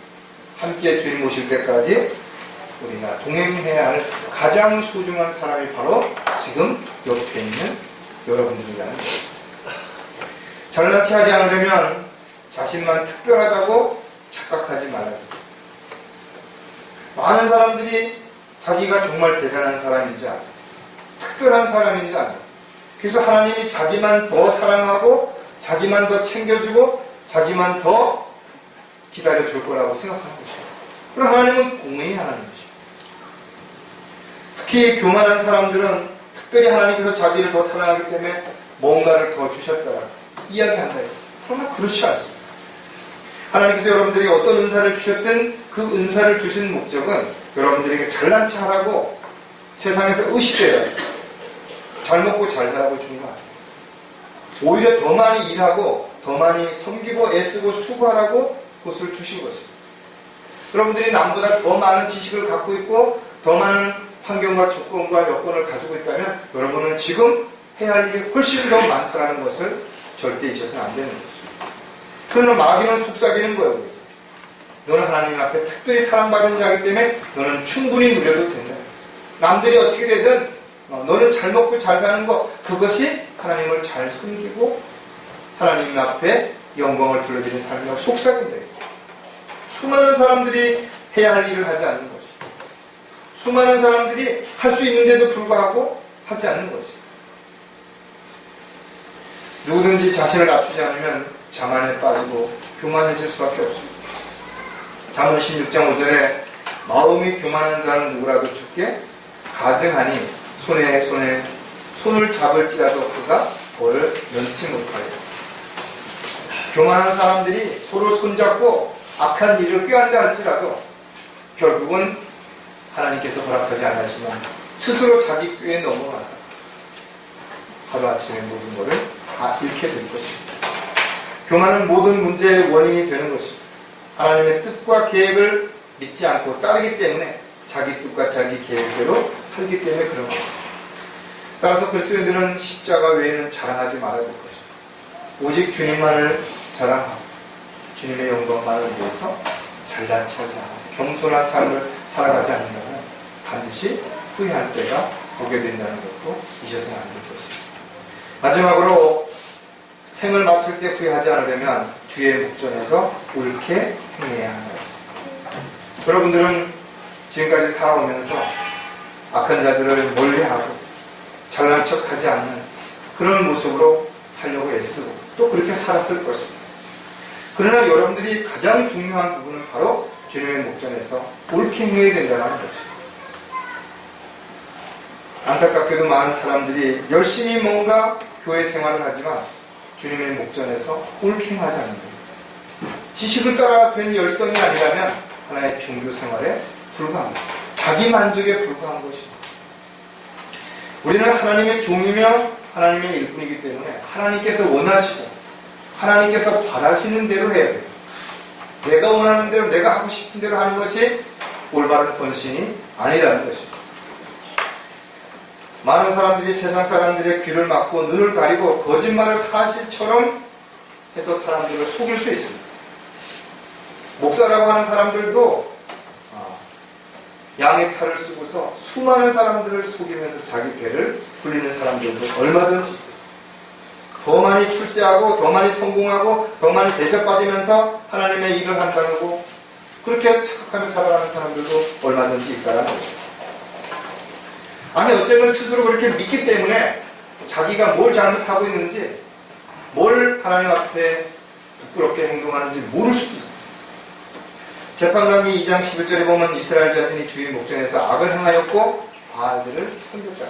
함께 주님 오실 때까지 우리가 동행해야 할 가장 소중한 사람이 바로 지금 옆에 있는 여러분들이라는 것입니다. 잘난 체 하지 않으려면 자신만 특별하다고 착각하지 말아야 됩니다. 많은 사람들이 자기가 정말 대단한 사람인지 알아요. 특별한 사람인지 알아요. 그래서 하나님이 자기만 더 사랑하고 자기만 더 챙겨주고 자기만 더 기다려줄 거라고 생각하는 것이에요. 그럼 하나님은 공의의 하나님이죠. 특히 교만한 사람들은 특별히 하나님께서 자기를 더 사랑하기 때문에 뭔가를 더 주셨다 이야기한다. 그러나 그렇지 않습니다. 하나님께서 여러분들에게 어떤 은사를 주셨든 그 은사를 주신 목적은 여러분들에게 잘난 체 하라고 세상에서 의식되라 잘 먹고 잘 살라고 주는 거 아니에요. 오히려 더 많이 일하고 더 많이 섬기고 애쓰고 수고하라고 그것을 주신 것입니다. 여러분들이 남보다 더 많은 지식을 갖고 있고 더 많은 환경과 조건과 여건을 가지고 있다면 여러분은 지금 해야 할 일이 훨씬 더 많다는 것을 절대 잊어서는 안 되는 것입니다. 그러나 마귀는 속삭이는 거예요. 너는 하나님 앞에 특별히 사랑받은 자이기 때문에 너는 충분히 누려도 된다. 남들이 어떻게 되든 너는 잘 먹고 잘 사는 것, 그것이 하나님을 잘 섬기고 하나님 앞에 영광을 돌려드리는 삶이라고 속삭인다. 수많은 사람들이 해야 할 일을 하지 않는 것이, 수많은 사람들이 할 수 있는데도 불구하고 하지 않는 것이. 누구든지 자신을 낮추지 않으면 자만에 빠지고 교만해질 수밖에 없습니다. 잠언 16장 5절에 마음이 교만한 자는 누구라도 죽게 가증하니 손을 잡을지라도 그가 벌을 면치 못하리라. 교만한 사람들이 서로 손잡고 악한 일을 꾀한다 할지라도 결국은 하나님께서 허락하지 않으시면 스스로 자기 꾀에 넘어가서 하루아침에 모든 것을 다 잃게 될 것입니다. 교만은 모든 문제의 원인이 되는 것입니다. 하나님의 뜻과 계획을 믿지 않고 따르기 때문에 자기 뜻과 자기 계획대로 살기 때문에 그런 것입니다. 따라서 그리스도인들은 십자가 외에는 자랑하지 말아야 될 것입니다. 오직 주님만을 자랑하고 주님의 영광만을 위해서 잘난 체하지 않고 겸손한 삶을 살아가지 않는다면 반드시 후회할 때가 오게 된다는 것도 잊어서는 안 될 것입니다. 마지막으로 생을 마칠 때 후회하지 않으려면 주의 목전에서 옳게 행해야 합니다. 여러분들은 지금까지 살아오면서 악한 자들을 멀리하고 잘난 척하지 않는 그런 모습으로 살려고 애쓰고 또 그렇게 살았을 것입니다. 그러나 여러분들이 가장 중요한 부분은 바로 주님의 목전에서 옳게 행해야 된다는 것입니다. 안타깝게도 많은 사람들이 열심히 뭔가 교회 생활을 하지만 주님의 목전에서 옳게 행하지 않는다. 지식을 따라 된 열성이 아니라면 하나의 종교 생활에 불과한 것입니다. 자기 만족에 불과한 것입니다. 우리는 하나님의 종이며 하나님의 일꾼이기 때문에 하나님께서 원하시고 하나님께서 바라시는 대로 해야 돼요. 내가 원하는 대로 내가 하고 싶은 대로 하는 것이 올바른 헌신이 아니라는 것입니다. 많은 사람들이 세상 사람들의 귀를 막고 눈을 가리고 거짓말을 사실처럼 해서 사람들을 속일 수 있습니다. 목사라고 하는 사람들도 양의 탈을 쓰고서 수많은 사람들을 속이면서 자기 배를 불리는 사람들도 얼마든지 있어요. 더 많이 출세하고 더 많이 성공하고 더 많이 대접받으면서 하나님의 일을 한다고 그렇게 착각하며 살아가는 사람들도 얼마든지 있다는 거죠. 아니 어쩌면 스스로 그렇게 믿기 때문에 자기가 뭘 잘못하고 있는지 뭘 하나님 앞에 부끄럽게 행동하는지 모를 수도 있어요. 재판강기 2장 11절에 보면 이스라엘 자신이 주의 목전에서 악을 행하였고 바알들을 섬겼다.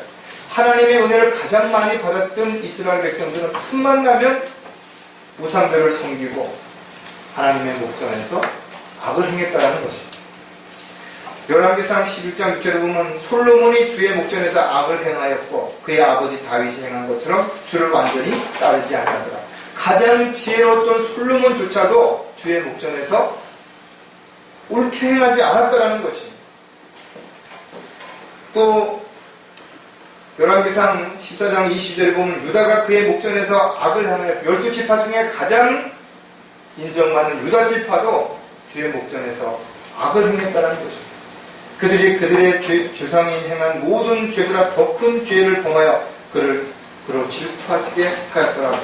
하나님의 은혜를 가장 많이 받았던 이스라엘 백성들은 틈만 나면 우상들을 섬기고 하나님의 목전에서 악을 행했다는 것입니다. 열왕기상 11장 6절에 보면 솔로몬이 주의 목전에서 악을 행하였고 그의 아버지 다윗이 행한 것처럼 주를 완전히 따르지 않았더라. 가장 지혜로웠던 솔로몬조차도 주의 목전에서 옳게 행하지 않았다는 것입니다. 또 열왕기상 14장 20절에 보면 유다가 그의 목전에서 악을 행하여서 12지파 중에 가장 인정받는 유다 지파도 주의 목전에서 악을 행했다는 것입니다. 그들이 그들의 조상이 행한 모든 죄보다 더 큰 죄를 범하여 그로 질투하시게 하였더라.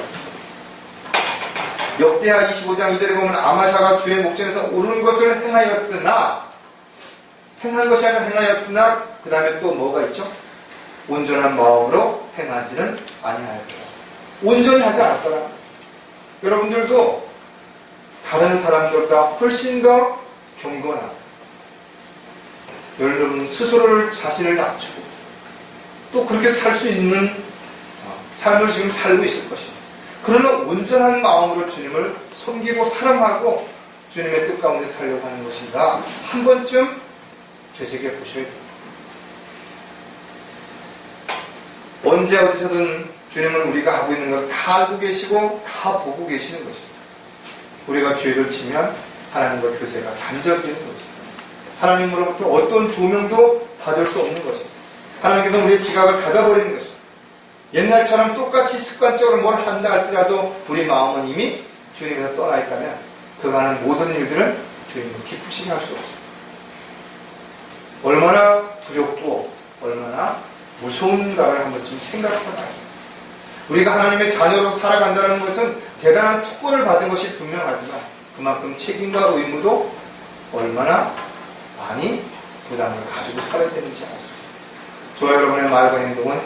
역대하 25장 2절에 보면 아마샤가 주의 목전에서 옳은 것을 행하였으나 행한 것이 아니라 행하였으나 그 다음에 또 뭐가 있죠? 온전한 마음으로 행하지는 아니하였더라. 온전히 하지 않았더라. 여러분들도 다른 사람들보다 훨씬 더 경건하고 여러분 스스로를 자신을 낮추고 또 그렇게 살 수 있는 삶을 지금 살고 있을 것입니다. 그러나 온전한 마음으로 주님을 섬기고 사랑하고 주님의 뜻 가운데 살려고 하는 것인가 한 번쯤 되새겨 보셔야 됩니다. 언제 어디서든 주님은 우리가 하고 있는 것 다 알고 계시고 다 보고 계시는 것입니다. 우리가 죄를 지면 하나님과 교제가 단절되는 것입니다. 하나님으로부터 어떤 조명도 받을 수 없는 것입니다. 하나님께서 우리의 지각을 닫아버리는 것입니다. 옛날처럼 똑같이 습관적으로 뭘 한다 할지라도 우리 마음은 이미 주님에서 떠나 있다면 그가 하는 모든 일들은 주님을 기쁘시게 할 수 없습니다. 얼마나 두렵고 얼마나 무서운가를 한 번쯤 생각해봐야 합니다. 우리가 하나님의 자녀로 살아간다는 것은 대단한 특권을 받은 것이 분명하지만 그만큼 책임과 의무도 얼마나 많이 부담을 가지고 살아야 되는지 알 수 있습니다. 저와 여러분의 말과 행동은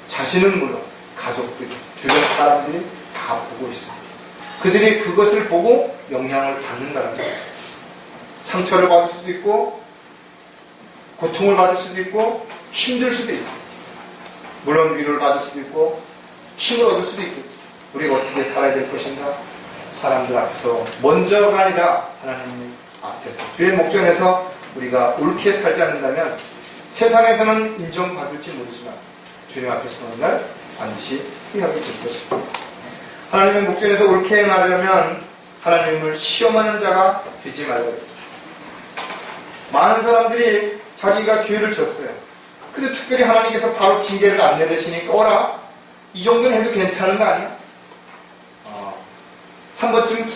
자신은 물론 가족들이, 주변 사람들이 다 보고 있습니다. 그들이 그것을 보고 영향을 받는다는 거예요. 상처를 받을 수도 있고 고통을 받을 수도 있고 힘들 수도 있습니다. 물론 위로를 받을 수도 있고 힘을 얻을 수도 있겠죠. 우리가 어떻게 살아야 될 것인가? 사람들 앞에서 먼저가 아니라 하나님 앞에서 주의 목전에서 우리가 옳게 살지 않는다면 세상에서는 인정받을지 모르지만 주님 앞에 서는 날 반드시 후회하게 될 것입니다. 하나님의 목전에서 옳게 행하려면 하나님을 시험하는 자가 되지 말아야 됩니다. 많은 사람들이 자기가 죄를 졌어요. 근데 특별히 하나님께서 바로 징계를 안 내리시니까 어라? 이 정도는 해도 괜찮은 거 아니야? 한 번쯤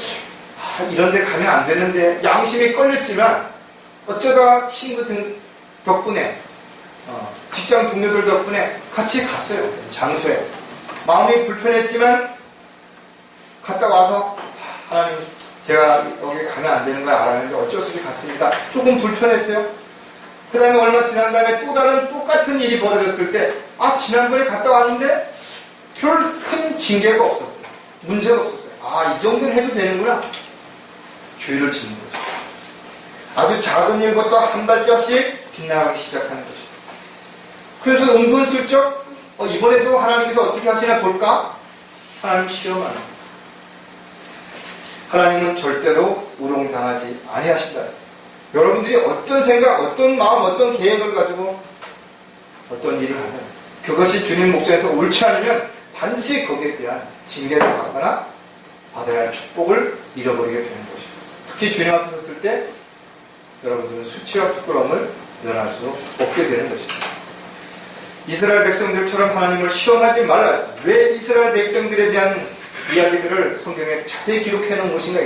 이런 데 가면 안 되는데 양심이 걸렸지만 어쩌다 친구 덕분에 직장 동료들 덕분에 같이 갔어요. 장소에. 마음이 불편했지만 갔다 와서 하나님 제가 여기 가면 안 되는 걸 알았는데 어쩔 수 없이 갔습니다. 조금 불편했어요. 그 다음에 얼마 지난 다음에 또 다른 똑같은 일이 벌어졌을 때 지난번에 갔다 왔는데 별 큰 징계가 없었어요. 문제가 없었어요. 이 정도는 해도 되는구나. 죄를 짓는 거죠. 아주 작은 일부터 한 발짝씩 빗나가기 시작하는 거죠. 그래서 은근슬쩍 이번에도 하나님께서 어떻게 하시나 볼까? 하나님 시험하는 거예요. 하나님은 절대로 우롱당하지 아니하신다 했어요. 여러분들이 어떤 생각, 어떤 마음, 어떤 계획을 가지고 어떤 일을 하든 그것이 주님 목전에서 옳지 않으면 반드시 거기에 대한 징계를 받거나 받아야 할 축복을 잃어버리게 되는 것이죠. 특히 주님 앞에 섰을 때 여러분들은 수치와 부끄러움을 면할 수 없게 되는 것입니다. 이스라엘 백성들처럼 하나님을 시험하지 말라 했습니다. 왜 이스라엘 백성들에 대한 이야기들을 성경에 자세히 기록해 놓은 것인가?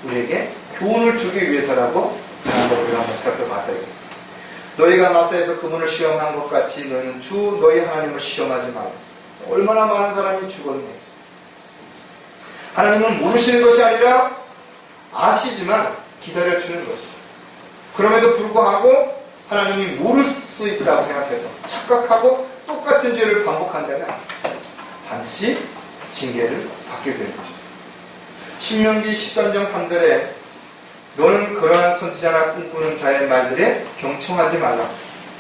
우리에게 교훈을 주기 위해서라고 지난번 우리가 한번 살펴봤다. 너희가 마사에서 그분을 시험한 것 같이 너희는 주 너희 하나님을 시험하지 말라. 얼마나 많은 사람이 죽었네. 하나님은 모르시는 것이 아니라 아시지만 기다려주는 것이죠. 그럼에도 불구하고 하나님이 모를 수 있다고 생각해서 착각하고 똑같은 죄를 반복한다면 반드시 징계를 받게 되는 것이죠. 신명기 13장 3절에 너는 그러한 선지자나 꿈꾸는 자의 말들에 경청하지 말라.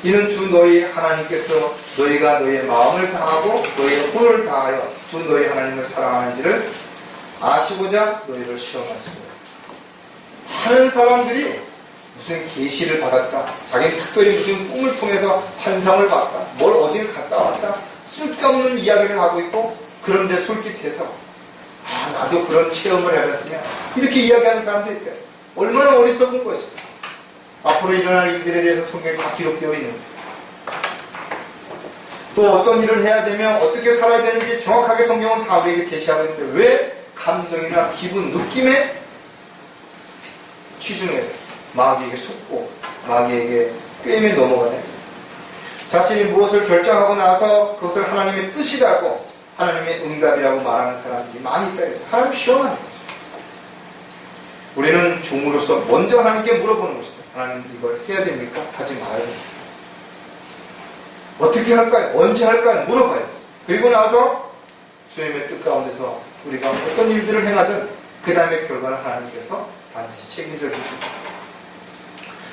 이는 주 너희 하나님께서 너희가 너희의 마음을 다하고 너희의 혼을 다하여 주 너희 하나님을 사랑하는지를 아시고자 너희를 시험하십니다. 많은 사람들이 무슨 계시를 받았다, 자기는 특별히 무슨 꿈을 통해서 환상을 봤다, 뭘 어디를 갔다 왔다, 쓸데없는 이야기를 하고 있고, 그런데 솔깃해서 나도 그런 체험을 해봤으면 이렇게 이야기하는 사람도 있대요. 얼마나 어리석은 것입니까? 앞으로 일어날 일들에 대해서 성경에 다 기록되어 있는 거예요. 또 어떤 일을 해야 되며 어떻게 살아야 되는지 정확하게 성경은 다 우리에게 제시하고 있는데 왜 감정이나 기분, 느낌에 취중해서 마귀에게 속고 마귀에게 꿰매 넘어가네. 자신이 무엇을 결정하고 나서 그것을 하나님의 뜻이라고 하나님의 응답이라고 말하는 사람들이 많이 있다. 하나님 시험하는 거죠. 우리는 종으로서 먼저 하나님께 물어보는 것이다. 하나님 이걸 해야 됩니까? 하지 말아야 됩니다. 어떻게 할까요? 언제 할까요? 물어봐야죠. 그리고 나서 주님의 뜻 가운데서 우리가 어떤 일들을 행하든 그 다음에 결과를 하나님께서 반드시 책임져 주시고,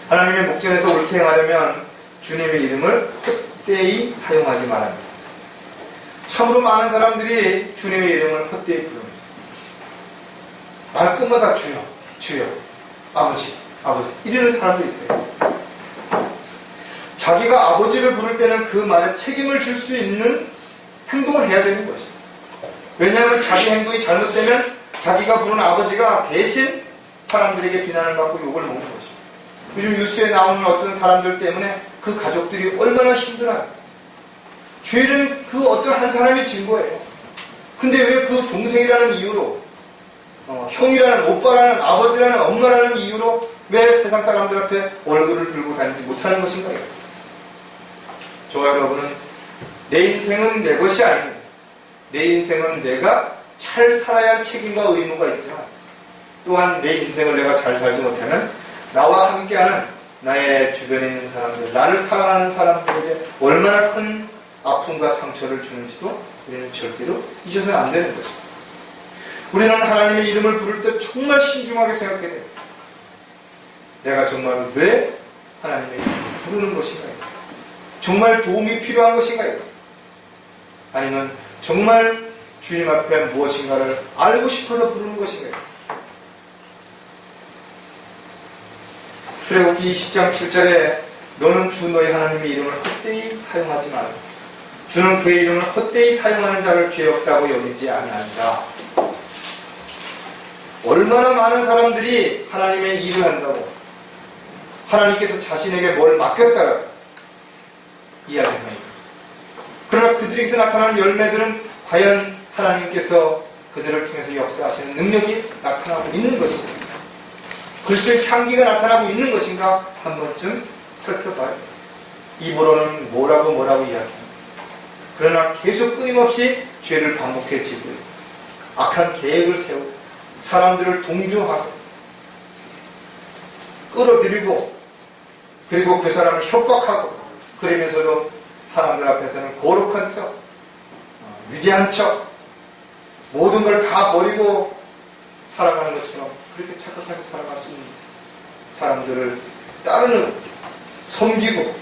하나님의 목전에서 옳게 행하려면 주님의 이름을 헛되이 사용하지 말아야 합니다. 참으로 많은 사람들이 주님의 이름을 헛되이 부릅니다. 말끝마다 주여, 주여, 아버지, 아버지 이러는 사람들이 있어요. 자기가 아버지를 부를 때는 그 말에 책임을 질 수 있는 행동을 해야 되는 것이죠. 왜냐하면 자기 행동이 잘못되면 자기가 부르는 아버지가 대신 사람들에게 비난을 받고 욕을 먹는 것이죠. 요즘 뉴스에 나오는 어떤 사람들 때문에 그 가족들이 얼마나 힘들어요. 죄는 그 어떤 한 사람이 진 거예요. 근데 왜 그 동생이라는 이유로, 형이라는, 오빠라는, 아버지라는, 엄마라는 이유로 왜 세상 사람들 앞에 얼굴을 들고 다니지 못하는 것인가요? 저와 여러분은 내 인생은 내 것이 아닙니다. 내 인생은 내가 잘 살아야 할 책임과 의무가 있지만, 또한 내 인생을 내가 잘 살지 못하면 나와 함께하는 나의 주변에 있는 사람들, 나를 사랑하는 사람들에게 얼마나 큰 아픔과 상처를 주는지도 우리는 절대로 잊어서는 안 되는 것입니다. 우리는 하나님의 이름을 부를 때 정말 신중하게 생각해야 돼요. 내가 정말 왜 하나님의 이름을 부르는 것인가요? 정말 도움이 필요한 것인가요? 아니면 정말 주님 앞에 무엇인가를 알고 싶어서 부르는 것인가요? 출애굽기 20장 7절에 너는 주 너희 하나님의 이름을 헛되이 사용하지 마라. 주는 그의 이름을 헛되이 사용하는 자를 죄 없다고 여기지 아니한다. 얼마나 많은 사람들이 하나님의 일을 한다고 하나님께서 자신에게 뭘 맡겼다고 이야기합니다. 그러나 그들에게서 나타나는 열매들은 과연 하나님께서 그들을 통해서 역사하시는 능력이 나타나고 있는 것인가? 그리스도의 향기가 나타나고 있는 것인가? 한 번쯤 살펴봐요. 입으로는 뭐라고 이야기합니다. 그러나 계속 끊임없이 죄를 반복해지고 악한 계획을 세우고 사람들을 동조하고 끌어들이고 그리고 그 사람을 협박하고 그러면서도 사람들 앞에서는 거룩한 척, 위대한 척, 모든 걸 다 버리고 살아가는 것처럼 그렇게 착각하게 살아갈 수 있는 사람들을 따르는, 섬기고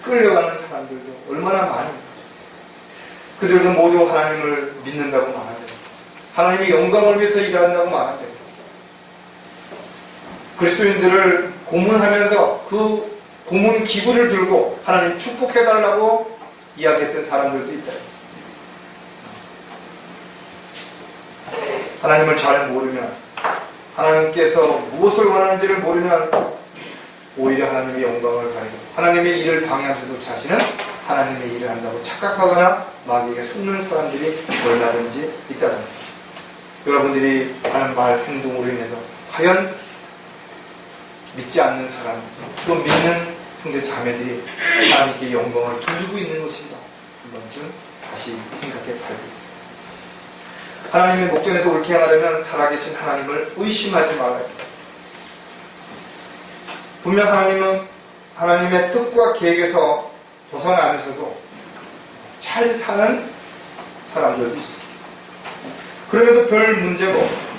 끌려가는 사람들도 얼마나 많이 있죠. 그들도 모두 하나님을 믿는다고 말하죠. 하나님의 영광을 위해서 일한다고 말하죠. 그리스도인들을 고문하면서 그 고문 기구를 들고 하나님 축복해달라고 이야기했던 사람들도 있다. 하나님을 잘 모르면, 하나님께서 무엇을 원하는지를 모르면 오히려 하나님의 영광을 가리고 하나님의 일을 방해하면서도 자신은 하나님의 일을 한다고 착각하거나 마귀에게 속는 사람들이 얼마든지 있다는 겁니다. 여러분들이 하는 말, 행동으로 인해서 과연 믿지 않는 사람, 또 믿는 형제 자매들이 하나님께 영광을 돌리고 있는 것인가? 한 번쯤 다시 생각해 봐야 됩니다. 하나님의 목전에서 옳게 행하려면 살아계신 하나님을 의심하지 말아야 합니다. 분명 하나님은 하나님의 뜻과 계획에서 벗어나면서도 잘 사는 사람들도 있습니다. 그럼에도 별 문제가 없어요.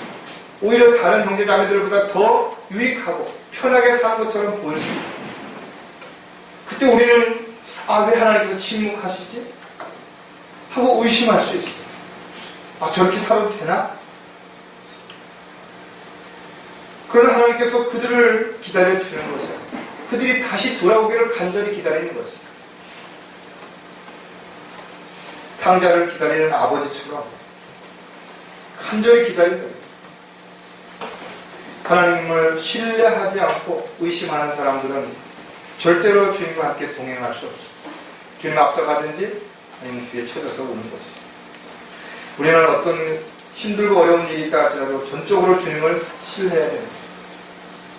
오히려 다른 형제자매들보다 더 유익하고 편하게 사는 것처럼 보일 수 있습니다. 그때 우리는 왜 하나님께서 침묵하시지? 하고 의심할 수 있습니다. 저렇게 살아도 되나? 그러나 하나님께서 그들을 기다려주는 것이에요. 그들이 다시 돌아오기를 간절히 기다리는 것이에요. 탕자를 기다리는 아버지처럼 간절히 기다리는 거예요. 하나님을 신뢰하지 않고 의심하는 사람들은 절대로 주님과 함께 동행할 수 없어요. 주님 앞서가든지 아니면 뒤에 쳐져서 오는 것이에요. 우리는 어떤 힘들고 어려운 일이 있다 할지라도 전적으로 주님을 신뢰해야 됩니다.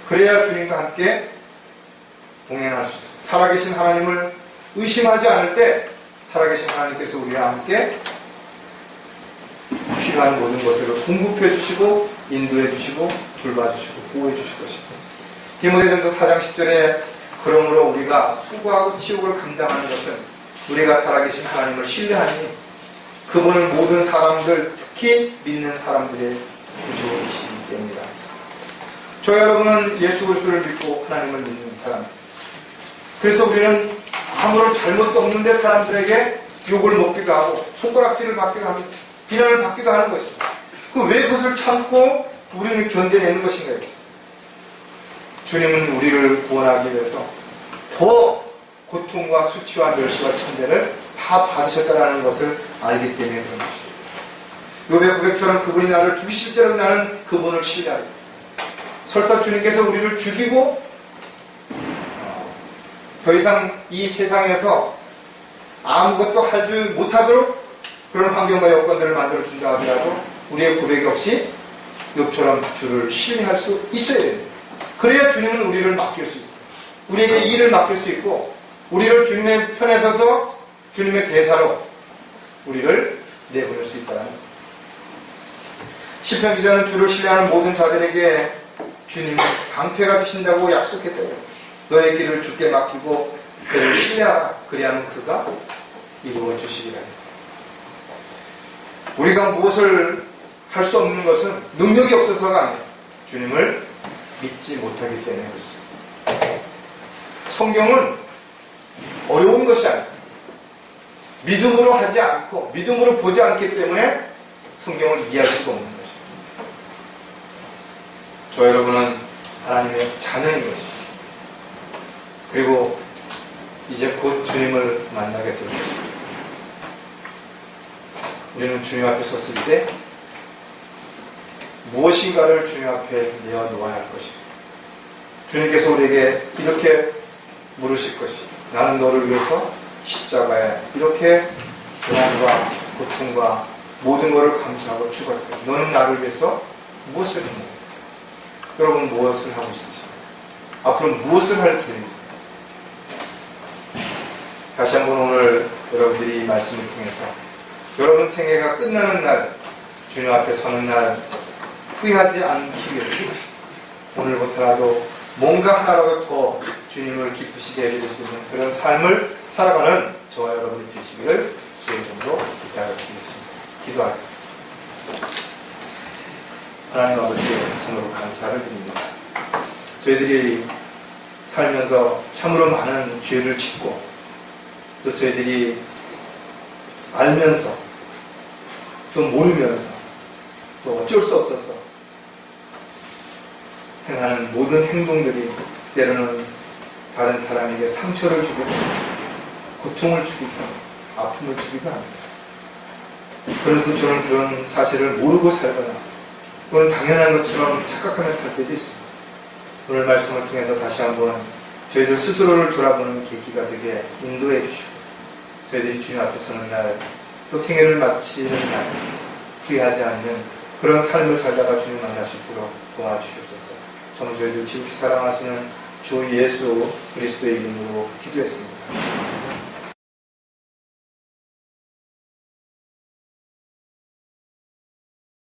그래야 주님과 함께 동행할 수 있어요. 살아계신 하나님을 의심하지 않을 때 살아계신 하나님께서 우리와 함께 필요한 모든 것들을 공급해 주시고 인도해 주시고 돌봐 주시고 보호해 주실 것입니다. 디모데전서 4장 10절에 그러므로 우리가 수고하고 치욕을 감당하는 것은 우리가 살아계신 하나님을 신뢰하니 그분은 모든 사람들, 특히 믿는 사람들의 구주이시기 때문이다. 저 여러분은 예수 그리스도를 믿고 하나님을 믿는 사람. 그래서 우리는 아무런 잘못도 없는데 사람들에게 욕을 먹기도 하고 손가락질을 받기도 하고 비난을 받기도 하는 것입니다. 왜 그것을 참고 우리는 견뎌내는 것인가요? 주님은 우리를 구원하기 위해서 더 고통과 수치와 멸시와 천대를 다 받으셨다는 것을 알기 때문에 그런 것입니다. 욥의 고백처럼 그분이 나를 죽이실지라도 나는 그분을 신뢰하리라. 설사 주님께서 우리를 죽이고 더 이상 이 세상에서 아무것도 하지 못하도록 그런 환경과 여건들을 만들어 준다 하더라도 우리의 고백이 없이 욥처럼 주를 신뢰할 수 있어야 됩니다. 그래야 주님은 우리를 맡길 수 있어요. 우리에게 일을 맡길 수 있고 우리를 주님의 편에 서서 주님의 대사로 우리를 내보낼 수 있다는 거예요. 시편 기자는 주를 신뢰하는 모든 자들에게 주님은 방패가 되신다고 약속했대요. 너의 길을 주께 맡기고 그를 신뢰하라. 그리하면 그가 이루어 주시리라. 우리가 무엇을 할 수 없는 것은 능력이 없어서가 아니에요. 주님을 믿지 못하기 때문에 그렇습니다. 성경은 어려운 것이 아니에요. 믿음으로 하지 않고 믿음으로 보지 않기 때문에 성경을 이해할 수가 없는 것입니다. 저 여러분은 하나님의 자녀인 것입니다. 그리고 이제 곧 주님을 만나게 될 것입니다. 우리는 주님 앞에 섰을 때 무엇인가를 주님 앞에 내어놓아야 할 것입니다. 주님께서 우리에게 이렇게 물으실 것입니다. 나는 너를 위해서 십자가에 이렇게 고난과 고통과 모든 것을 감수하고 죽었다. 너는 나를 위해서 무엇을 했냐? 여러분 무엇을 하고 있으십니까? 앞으로 무엇을 할 계획이세요? 다시 한번 오늘 여러분들이 이 말씀을 통해서 여러분 생애가 끝나는 날, 주님 앞에 서는 날 후회하지 않기 위해서 오늘부터라도 뭔가 하나라도 더 주님을 기쁘시게 해드릴 수 있는 그런 삶을 살아가는 저와 여러분이 되시기를 주의 이름으로 기도하겠습니다. 기도하겠습니다. 하나님 아버지 참으로 감사를 드립니다. 저희들이 살면서 참으로 많은 죄를 짓고 또 저희들이 알면서 또 모르면서 또 어쩔 수 없어서 행하는 모든 행동들이 때로는 다른 사람에게 상처를 주기도 고통을 주기도 아픔을 주기도 합니다. 그런데 저는 그런 사실을 모르고 살거나 또는 당연한 것처럼 착각하며 살 때도 있습니다. 오늘 말씀을 통해서 다시 한번 저희들 스스로를 돌아보는 계기가 되게 인도해 주시고 저희들이 주님 앞에 서는 날 또 생애를 마치는 날 후회하지 않는 그런 삶을 살다가 주님 만날 수 있도록 도와주시옵소서. 정말 저희들 지극히 사랑하시는 주 예수 그리스도의 이름으로 기도했습니다.